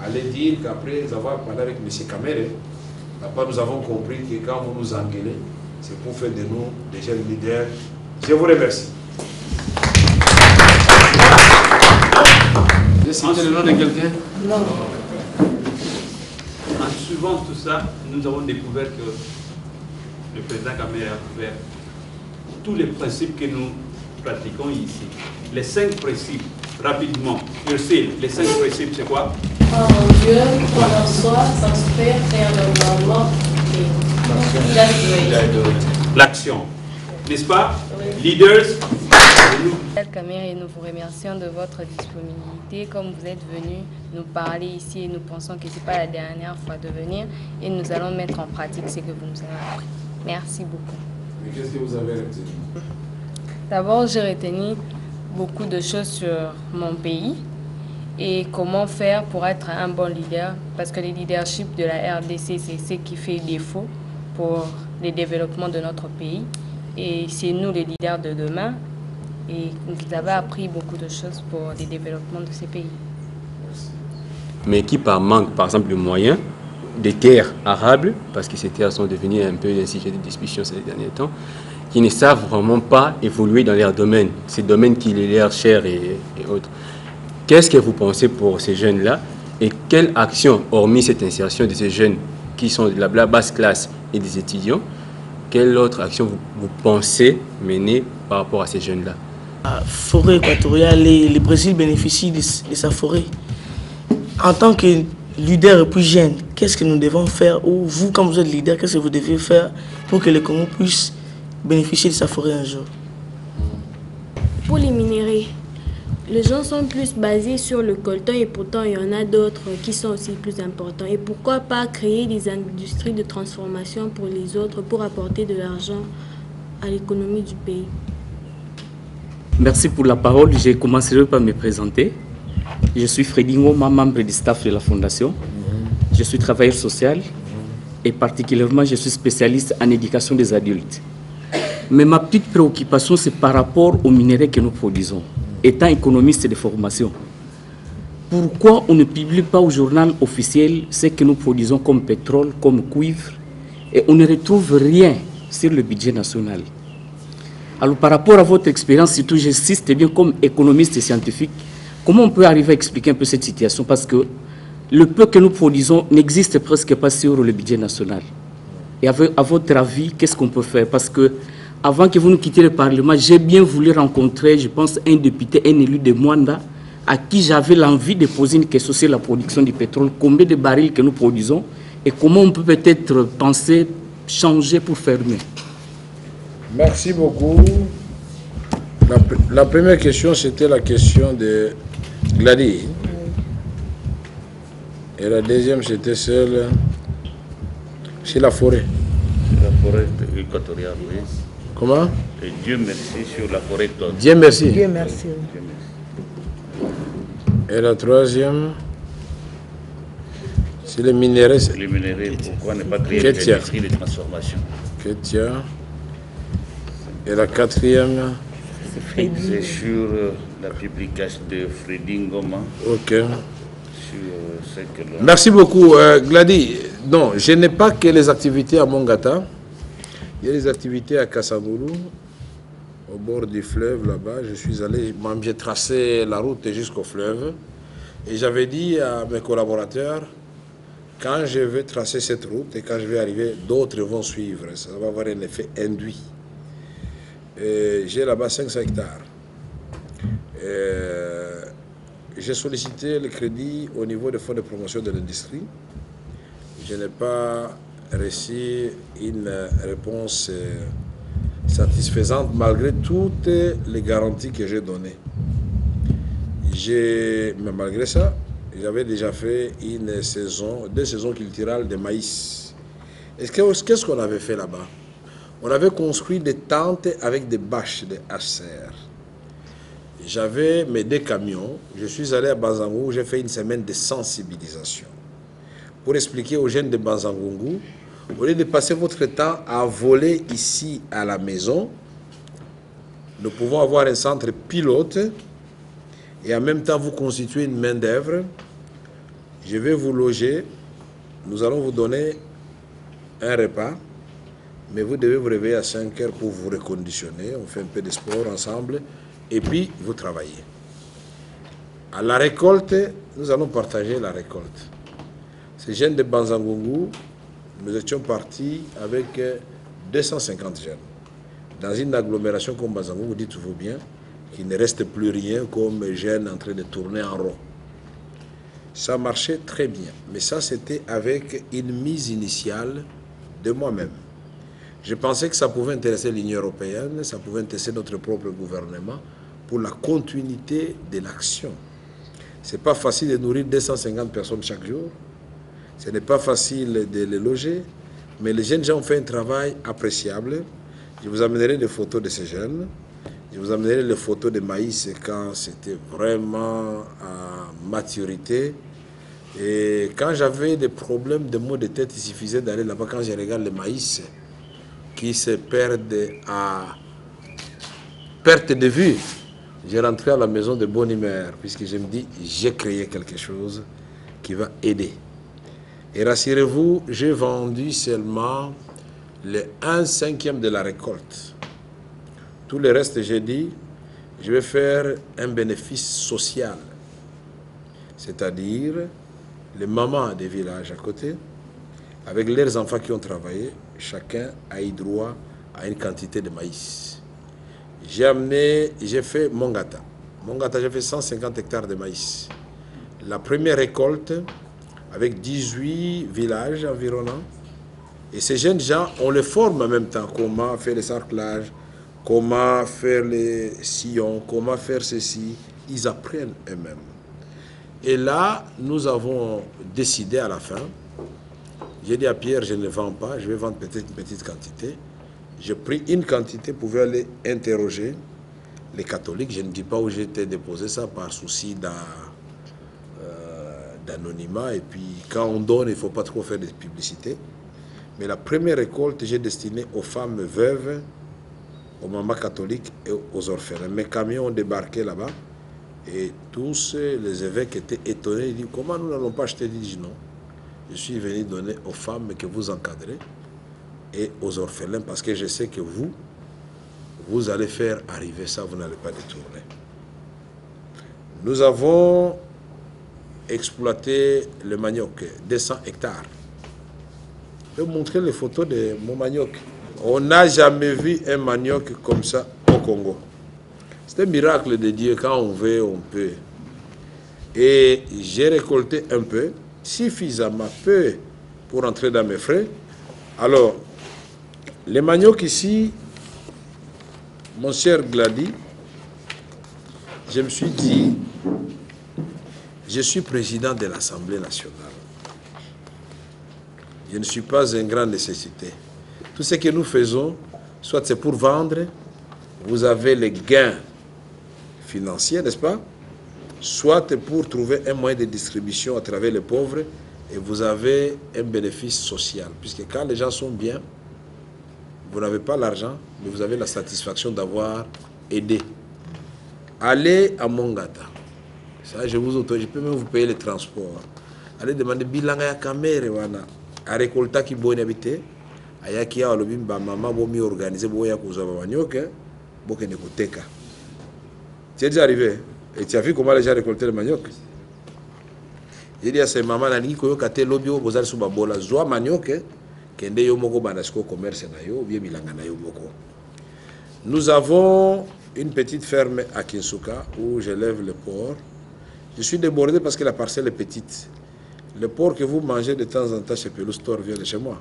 allez dire qu'après avoir parlé avec M. Kamere, papa, nous avons compris que quand vous nous engueulez, c'est pour faire de nous des jeunes leaders. Je vous remercie. J'ai cité le nom de quelqu'un? Non. En suivant tout ça, nous avons découvert que le président Kamere a couvert tous les principes que nous pratiquons ici. Les 5 principes, rapidement. Ursule, les 5 principes, c'est quoi? Croire en Dieu, croire en soi, s'instruire, faire l'environnement et l'action. N'est-ce pas? Oui. Leaders. Kamere, nous vous remercions de votre disponibilité. Comme vous êtes venu nous parler ici et nous pensons que ce n'est pas la dernière fois de venir et nous allons mettre en pratique ce que vous nous avez appris. Merci beaucoup. Mais qu'est-ce que vous avez retenu? D'abord, j'ai retenu beaucoup de choses sur mon pays et comment faire pour être un bon leader, parce que le leadership de la RDC, c'est ce qui fait défaut pour le développement de notre pays. Et c'est nous les leaders de demain. Et vous avez appris beaucoup de choses pour le développement de ces pays. Mais qui par manque, par exemple, de moyens, des terres arables, parce que ces terres sont devenues un peu un sujet de discussion ces derniers temps, qui ne savent vraiment pas évoluer dans leur domaine, ces domaines qui les leur chers et autres. Qu'est-ce que vous pensez pour ces jeunes-là et quelle action, hormis cette insertion de ces jeunes qui sont de la basse classe et des étudiants, quelle autre action vous pensez mener par rapport à ces jeunes-là? La forêt équatoriale, le Brésil bénéficie de sa forêt. En tant que leader plus jeune, qu'est-ce que nous devons faire, ou vous, quand vous êtes leader, qu'est-ce que vous devez faire pour que le Congo puisse bénéficier de sa forêt un jour? Pour les minéraux, les gens sont plus basés sur le coltan et pourtant il y en a d'autres qui sont aussi plus importants. Et pourquoi pas créer des industries de transformation pour les autres pour apporter de l'argent à l'économie du pays? Merci pour la parole. Je commencerai par me présenter. Je suis Freddy Ngoma, membre du staff de la Fondation. Je suis travailleur social et particulièrement je suis spécialiste en éducation des adultes. Mais ma petite préoccupation, c'est par rapport aux minéraux que nous produisons. Étant économiste de formation, pourquoi on ne publie pas au journal officiel ce que nous produisons comme pétrole, comme cuivre, et on ne retrouve rien sur le budget national? Alors par rapport à votre expérience, surtout j'insiste bien comme économiste et scientifique, comment on peut arriver à expliquer un peu cette situation? Parce que le peu que nous produisons n'existe presque pas sur le budget national. Et à votre avis, qu'est-ce qu'on peut faire? Parce que avant que vous nous quittiez le Parlement, j'ai bien voulu rencontrer, je pense, un député, un élu de Mwanda, à qui j'avais l'envie de poser une question sur la production du pétrole, combien de barils que nous produisons et comment on peut peut-être penser, changer pour faire mieux. Merci beaucoup. La première question, c'était la question de Gladys. Et la deuxième, c'était celle sur la forêt. La forêt équatoriale, oui. Comment? Et Dieu merci sur la forêt équatoriale. Dieu merci. Dieu merci. Et la troisième? C'est les minéraux. Les minéraux, pourquoi ne pas créer Ketia. une industrie de transformation? Ketia. Et la quatrième? C'est sur la publication de Freddy Ngoma. Ok. Sur ce que l'on... Merci beaucoup, Gladys. Non, je n'ai pas que les activités à Mongata. Il y a des activités à Kassagoulou, au bord du fleuve là-bas. Je suis allé, j'ai tracé la route jusqu'au fleuve. Et j'avais dit à mes collaborateurs, quand je vais tracer cette route et quand je vais arriver, d'autres vont suivre. Ça va avoir un effet induit. J'ai là-bas 500 hectares. J'ai sollicité le crédit au niveau des fonds de promotion de l'industrie. Je n'ai pas reçu une réponse satisfaisante malgré toutes les garanties que j'ai données. Mais malgré ça, j'avais déjà fait deux saisons culturelles de maïs. Qu'est-ce qu'on avait fait là-bas? On avait construit des tentes avec des bâches de HCR. J'avais mes 2 camions. Je suis allé à Banzangoungou, j'ai fait une semaine de sensibilisation pour expliquer aux jeunes de Banzangoungou, au lieu de passer votre temps à voler ici à la maison, nous pouvons avoir un centre pilote et en même temps vous constituer une main d'œuvre. Je vais vous loger, nous allons vous donner un repas, mais vous devez vous réveiller à 5 heures pour vous reconditionner. On fait un peu de sport ensemble et puis vous travaillez. À la récolte, nous allons partager la récolte. Ces jeunes de Banzangoungou, nous étions partis avec 250 jeunes. Dans une agglomération comme Banzangoungou, dites-vous bien, qu'il ne reste plus rien comme jeunes en train de tourner en rond. Ça marchait très bien, mais ça c'était avec une mise initiale de moi-même. Je pensais que ça pouvait intéresser l'Union européenne, ça pouvait intéresser notre propre gouvernement pour la continuité de l'action. Ce n'est pas facile de nourrir 250 personnes chaque jour, ce n'est pas facile de les loger, mais les jeunes gens ont fait un travail appréciable. Je vous amènerai des photos de ces jeunes, je vous amènerai les photos de maïs quand c'était vraiment à maturité. Et quand j'avais des problèmes de maux de tête, il suffisait d'aller là-bas. Quand je regarde le maïs qui se perdent à perte de vue, j'ai rentré à la maison de bonne humeur, puisque je me dis, j'ai créé quelque chose qui va aider. Et rassurez-vous, j'ai vendu seulement le 1/5 de la récolte. Tout le reste, j'ai dit, je vais faire un bénéfice social. C'est-à-dire, les mamans des villages à côté, avec leurs enfants qui ont travaillé, chacun a eu droit à une quantité de maïs. J'ai fait Mongata. Mongata, j'ai fait 150 hectares de maïs. La première récolte, avec 18 villages environnants. Et ces jeunes gens, on les forme en même temps. Comment faire les sarclages, comment faire les sillons, comment faire ceci. Ils apprennent eux-mêmes. Et là, nous avons décidé à la fin, j'ai dit à Pierre, je ne vends pas, je vais vendre peut-être une petite quantité. J'ai pris une quantité pour aller interroger les catholiques. Je ne dis pas où j'ai été déposé ça par souci d'anonymat. Et puis, quand on donne, il ne faut pas trop faire de publicité. Mais la première récolte, j'ai destiné aux femmes veuves, aux mamans catholiques et aux orphelins. Mes camions ont débarqué là-bas. Et tous les évêques étaient étonnés. Ils disent, comment nous n'allons pas acheter? Ils disent non. Je suis venu donner aux femmes que vous encadrez et aux orphelins parce que je sais que vous allez faire arriver ça, vous n'allez pas détourner. Nous avons exploité le manioc, 200 hectares. Je vais vous montrer les photos de mon manioc. On n'a jamais vu un manioc comme ça au Congo. C'est un miracle de Dieu, quand on veut, on peut. Et j'ai récolté un peu, suffisamment peu pour entrer dans mes frais. Alors, les manioc ici, mon cher Gladys, je me suis dit, je suis président de l'Assemblée nationale. Je ne suis pas un grand nécessité. Tout ce que nous faisons, soit c'est pour vendre, vous avez les gains financiers, n'est-ce pas? Soit pour trouver un moyen de distribution à travers les pauvres, et vous avez un bénéfice social. Puisque quand les gens sont bien, vous n'avez pas l'argent, mais vous avez la satisfaction d'avoir aidé. Allez à Mongata. Ça, je vous autorise, je peux même vous payer les transports. Allez demander bilanga ya kamere wana. A récolter qui bonne habité. Ayaki ya olobimba maman bomi organiser boya kuza babanyoke bokende koteka. Tu es déjà arrivé et tu as vu comment les gens récoltaient le manioc. Il dit à ses mamans nalingi koyo kate lobi o bozali suba bola zwa manioc kende yo moko bandasiko commerce na yo bien bilanga na yo moko. Nous avons une petite ferme à Kinsuka où j'élève le porc. Je suis débordé parce que la parcelle est petite. Le porc que vous mangez de temps en temps chez Pelou Store vient de chez moi.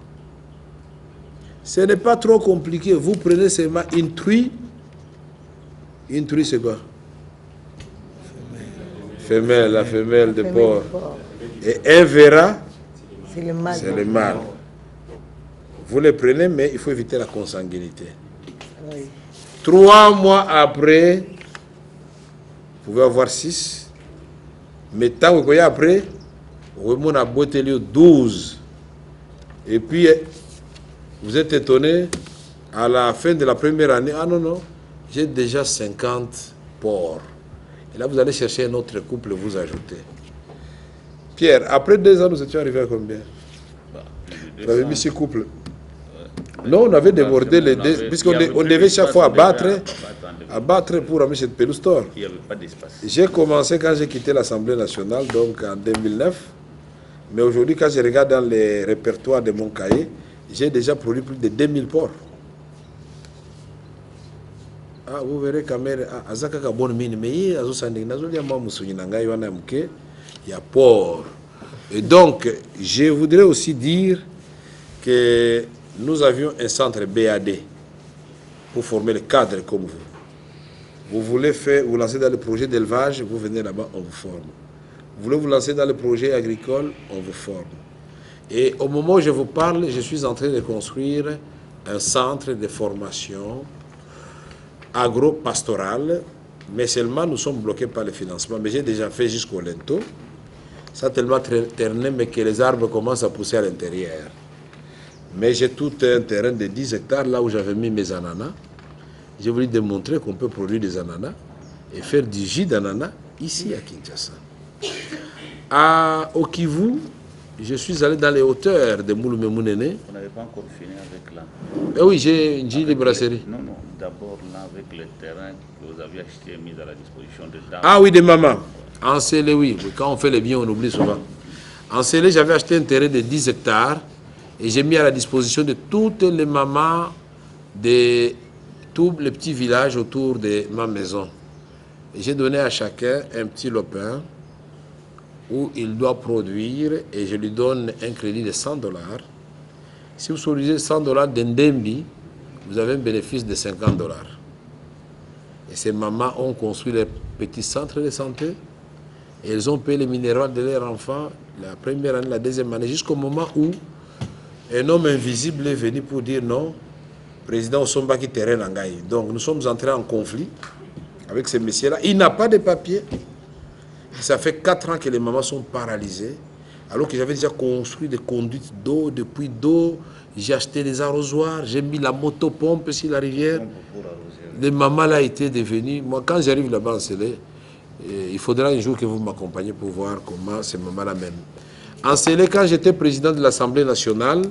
Ce n'est pas trop compliqué. Vous prenez seulement une truie. Une truie, c'est quoi? Femelle, la femelle de porc. Et un verra, c'est le mâle. Vous les prenez, mais il faut éviter la consanguinité. Oui. 3 mois après, vous pouvez avoir 6. Mais tant que vous voyez après, vous avez 12. Et puis, vous êtes étonné, à la fin de la première année, ah non, non, j'ai déjà 50 porcs. Et là, vous allez chercher un autre couple, vous ajoutez. Pierre, après 2 ans, nous étions arrivés à combien? Vous avez mis 6 couples. Non, on avait débordé les deux, puisqu'on devait chaque fois abattre pour amener chez Pelou Store. Il n'y avait pas d'espace. J'ai commencé quand j'ai quitté l'Assemblée nationale, donc en 2009. Mais aujourd'hui, quand je regarde dans les répertoires de mon cahier, j'ai déjà produit plus de 2000 porcs. Ah, vous verrez quand même, Azaka bonne mine, mais il y a porc. Et donc, je voudrais aussi dire que nous avions un centre BAD pour former les cadres comme vous. Vous voulez vous lancer dans le projet d'élevage, vous venez là-bas, on vous forme. Vous voulez vous lancer dans le projet agricole, on vous forme. Et au moment où je vous parle, je suis en train de construire un centre de formation agro-pastoral, mais seulement nous sommes bloqués par le financement. Mais j'ai déjà fait jusqu'au Lento. Ça tellement terné, mais que les arbres commencent à pousser à l'intérieur. Mais j'ai tout un terrain de 10 hectares là où j'avais mis mes ananas. J'ai voulu démontrer qu'on peut produire des ananas et faire du jus d'ananas ici à Kinshasa. Au Kivu, je suis allé dans les hauteurs de Mouloumemounene. On n'avait pas encore fini avec là. Oui, j'ai une gilet brasserie. Non, non, d'abord là avec le terrain que vous aviez acheté et mis à la disposition de dames. Ah oui, de maman. En Célé, oui. Quand on fait le bien, on oublie souvent. En Célé, j'avais acheté un terrain de 10 hectares et j'ai mis à la disposition de toutes les mamans de tous les petits villages autour de ma maison. Et j'ai donné à chacun un petit lopin où il doit produire et je lui donne un crédit de $100. Si vous solisez $100 d'Endembi, vous avez un bénéfice de $50. Et ces mamans ont construit des petits centres de santé et elles ont payé les minéraux de leurs enfants la première année, la deuxième année, jusqu'au moment où un homme invisible est venu pour dire non, président Osomba qui terrain Nangaï. Donc nous sommes entrés en conflit avec ces messieurs-là. Il n'a pas de papier. Ça fait 4 ans que les mamans sont paralysées, alors que j'avais déjà construit des conduites d'eau, des puits d'eau, j'ai acheté des arrosoirs, j'ai mis la motopompe sur la rivière. Les mamans là étaient devenues... Moi, quand j'arrive là-bas en Célé, il faudra un jour que vous m'accompagniez pour voir comment ces mamans-là mènent. En Célé, quand j'étais président de l'Assemblée nationale,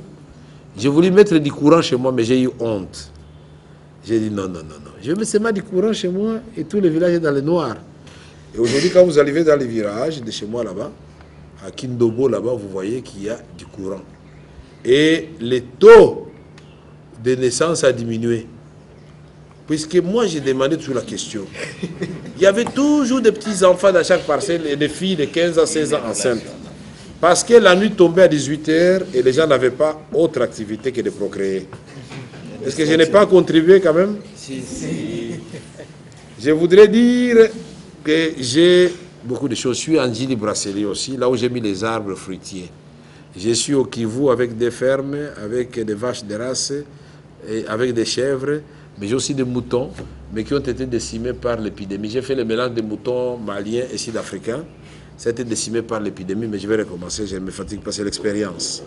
j'ai voulu mettre du courant chez moi, mais j'ai eu honte. J'ai dit non, non, non, non. Je vais mettre seulement du courant chez moi et tous les villages dans le noir. Et aujourd'hui, quand vous arrivez dans les virages de chez moi là-bas, à Kindobo là-bas, vous voyez qu'il y a du courant. Et le taux de naissance a diminué. Puisque moi, j'ai demandé toujours la question. Il y avait toujours des petits-enfants dans chaque parcelle et des filles de 15 à 16 ans enceintes. Parce que la nuit tombait à 18h et les gens n'avaient pas autre activité que de procréer. Est-ce que je n'ai pas contribué quand même? Si, si. Je voudrais dire que j'ai beaucoup de choses. Je suis en Gili Brasserie aussi, là où j'ai mis les arbres fruitiers. Je suis au Kivu avec des fermes, avec des vaches de race, et avec des chèvres, mais j'ai aussi des moutons, mais qui ont été décimés par l'épidémie. J'ai fait le mélange des moutons maliens et sud-africains, Ça a été décimé par l'épidémie, mais je vais recommencer, je ne me fatigue pas, c'est l'expérience.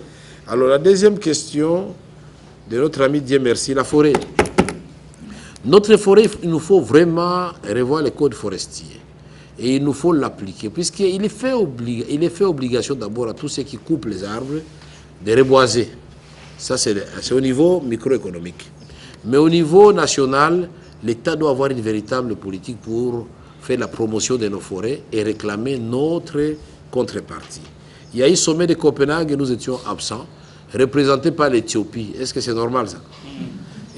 Alors la deuxième question de notre ami Dieu merci, la forêt. Notre forêt, il nous faut vraiment revoir les codes forestiers. Et il nous faut l'appliquer, puisqu'il est fait obligation d'abord à tous ceux qui coupent les arbres de reboiser. Ça, c'est au niveau microéconomique. Mais au niveau national, l'État doit avoir une véritable politique pour faire la promotion de nos forêts et réclamer notre contrepartie. Il y a eu le sommet de Copenhague et nous étions absents, représentés par l'Éthiopie. Est-ce que c'est normal ça?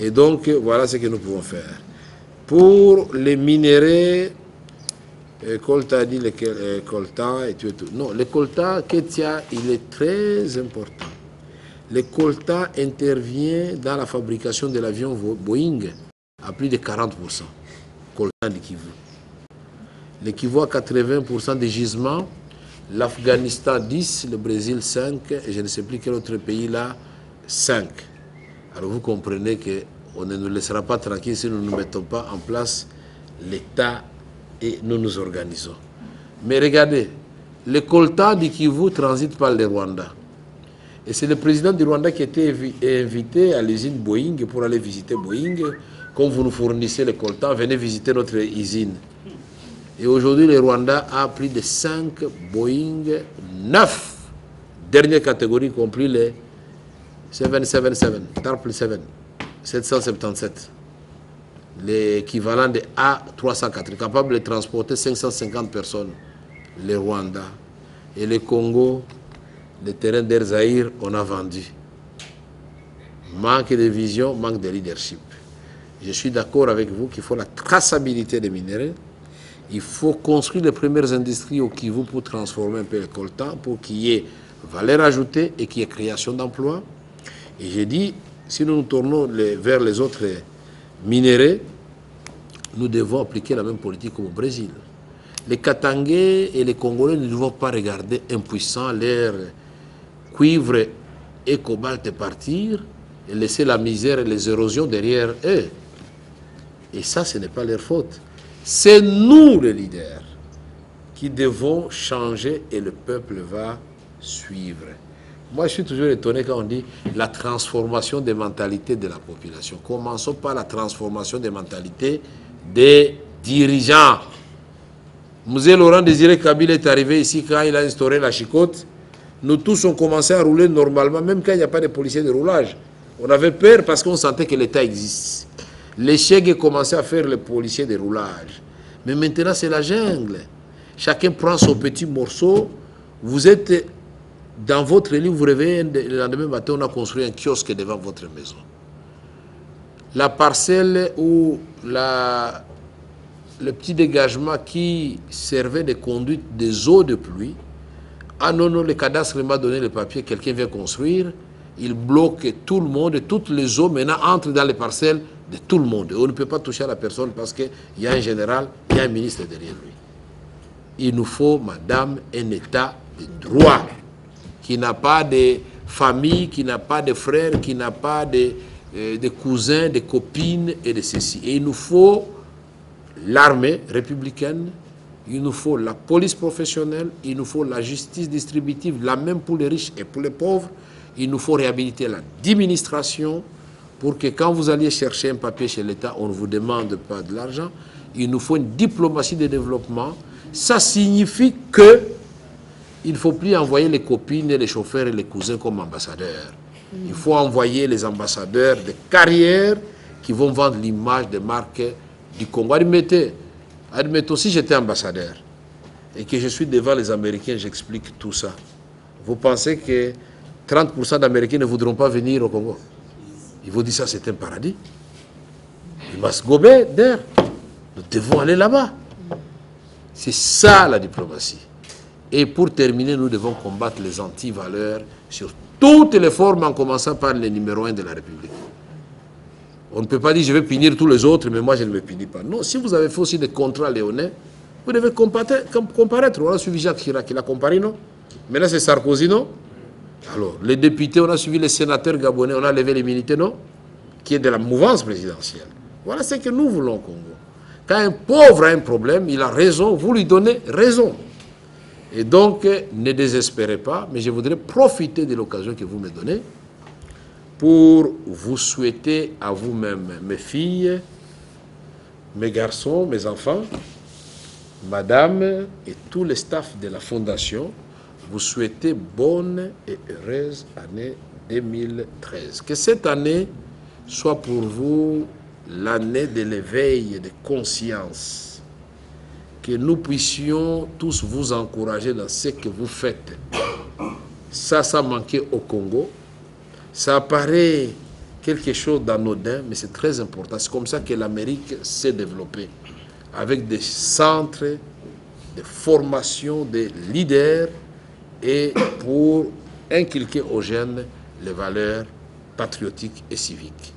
Et donc, voilà ce que nous pouvons faire. Pour les minéraux, coltan a dit coltan et tout. Non, le coltan, Ketia, il est très important. Le coltan intervient dans la fabrication de l'avion Boeing à plus de 40%. Coltan du Kivu. Le Kivu a 80% des gisements. L'Afghanistan 10, le Brésil 5, et je ne sais plus quel autre pays là, 5. Alors vous comprenez qu'on ne nous laissera pas tranquille si nous ne mettons pas en place l'État et nous nous organisons. Mais regardez, le coltan du Kivu transite par le Rwanda. Et c'est le président du Rwanda qui était invité à l'usine Boeing pour aller visiter Boeing. Comme vous nous fournissez le coltan, venez visiter notre usine. Et aujourd'hui, le Rwanda a plus de 5 Boeing 9, dernière catégorie, compris les 777, 777. L'équivalent de A304, capable de transporter 550 personnes. Le Rwanda et le Congo, le terrain d'Air Zaïre, on a vendu. Manque de vision, manque de leadership. Je suis d'accord avec vous qu'il faut la traçabilité des minéraux. Il faut construire les premières industries au Kivu pour transformer un peu le coltan, pour qu'il y ait valeur ajoutée et qu'il y ait création d'emplois. Et j'ai dit, si nous nous tournons vers les autres minéraux, nous devons appliquer la même politique qu'au Brésil. Les Katangais et les Congolais ne doivent pas regarder impuissants leur cuivre et cobalt partir et laisser la misère et les érosions derrière eux. Et ça, ce n'est pas leur faute. C'est nous, les leaders, qui devons changer et le peuple va suivre. Moi, je suis toujours étonné quand on dit la transformation des mentalités de la population. Commençons par la transformation des mentalités des dirigeants. Mzee Laurent Désiré Kabila est arrivé ici quand il a instauré la chicote. Nous tous on commencé à rouler normalement, même quand il n'y a pas de policiers de roulage. On avait peur parce qu'on sentait que l'État existe. Les Chègues commençaient à faire les policiers de roulage. Mais maintenant, c'est la jungle. Chacun prend son petit morceau. Vous êtes dans votre lit, vous vous réveillez, le lendemain matin, on a construit un kiosque devant votre maison. La parcelle où le petit dégagement qui servait de conduite des eaux de pluie, ah non, non, le cadastre m'a donné le papier, quelqu'un vient construire, il bloque tout le monde, toutes les eaux maintenant entrent dans les parcelles de tout le monde. On ne peut pas toucher à la personne parce qu'il y a un général, il y a un ministre derrière lui. Il nous faut, madame, un État de droit qui n'a pas de famille, qui n'a pas de frères, qui n'a pas de cousins, de copines et de ceci. Et il nous faut l'armée républicaine, il nous faut la police professionnelle, il nous faut la justice distributive, la même pour les riches et pour les pauvres. Il nous faut réhabiliter l'administration pour que quand vous alliez chercher un papier chez l'État, on ne vous demande pas de l'argent. Il nous faut une diplomatie de développement. Ça signifie que il ne faut plus envoyer les copines, les chauffeurs et les cousins comme ambassadeurs. Il faut envoyer les ambassadeurs de carrière qui vont vendre l'image des marques du Congo. Admettons, si j'étais ambassadeur et que je suis devant les Américains, j'explique tout ça. Vous pensez que 30% d'Américains ne voudront pas venir au Congo? Ils vous disent ça, c'est un paradis. Il must go there. Nous devons aller là-bas. C'est ça la diplomatie. Et pour terminer, nous devons combattre les anti-valeurs sur toutes les formes, en commençant par le numéro 1 de la République. On ne peut pas dire je vais punir tous les autres, mais moi je ne me punis pas. Non, si vous avez fait aussi des contrats léonais, vous devez comparaître. On a suivi Jacques Chirac, il a comparé, non? Maintenant c'est Sarkozy, non? Alors, les députés, on a suivi les sénateurs gabonais, on a levé l'immunité, non? Qui est de la mouvance présidentielle. Voilà ce que nous voulons au Congo. Quand un pauvre a un problème, il a raison, vous lui donnez raison. Et donc, ne désespérez pas, mais je voudrais profiter de l'occasion que vous me donnez pour vous souhaiter à vous-même, mes filles, mes garçons, mes enfants, madame et tout le staff de la Fondation, vous souhaiter bonne et heureuse année 2013. Que cette année soit pour vous l'année de l'éveil de conscience. Que nous puissions tous vous encourager dans ce que vous faites. Ça manquait au Congo. Ça apparaît quelque chose d'anodin, mais c'est très important. C'est comme ça que l'Amérique s'est développée, avec des centres de formation des leaders et pour inculquer aux jeunes les valeurs patriotiques et civiques.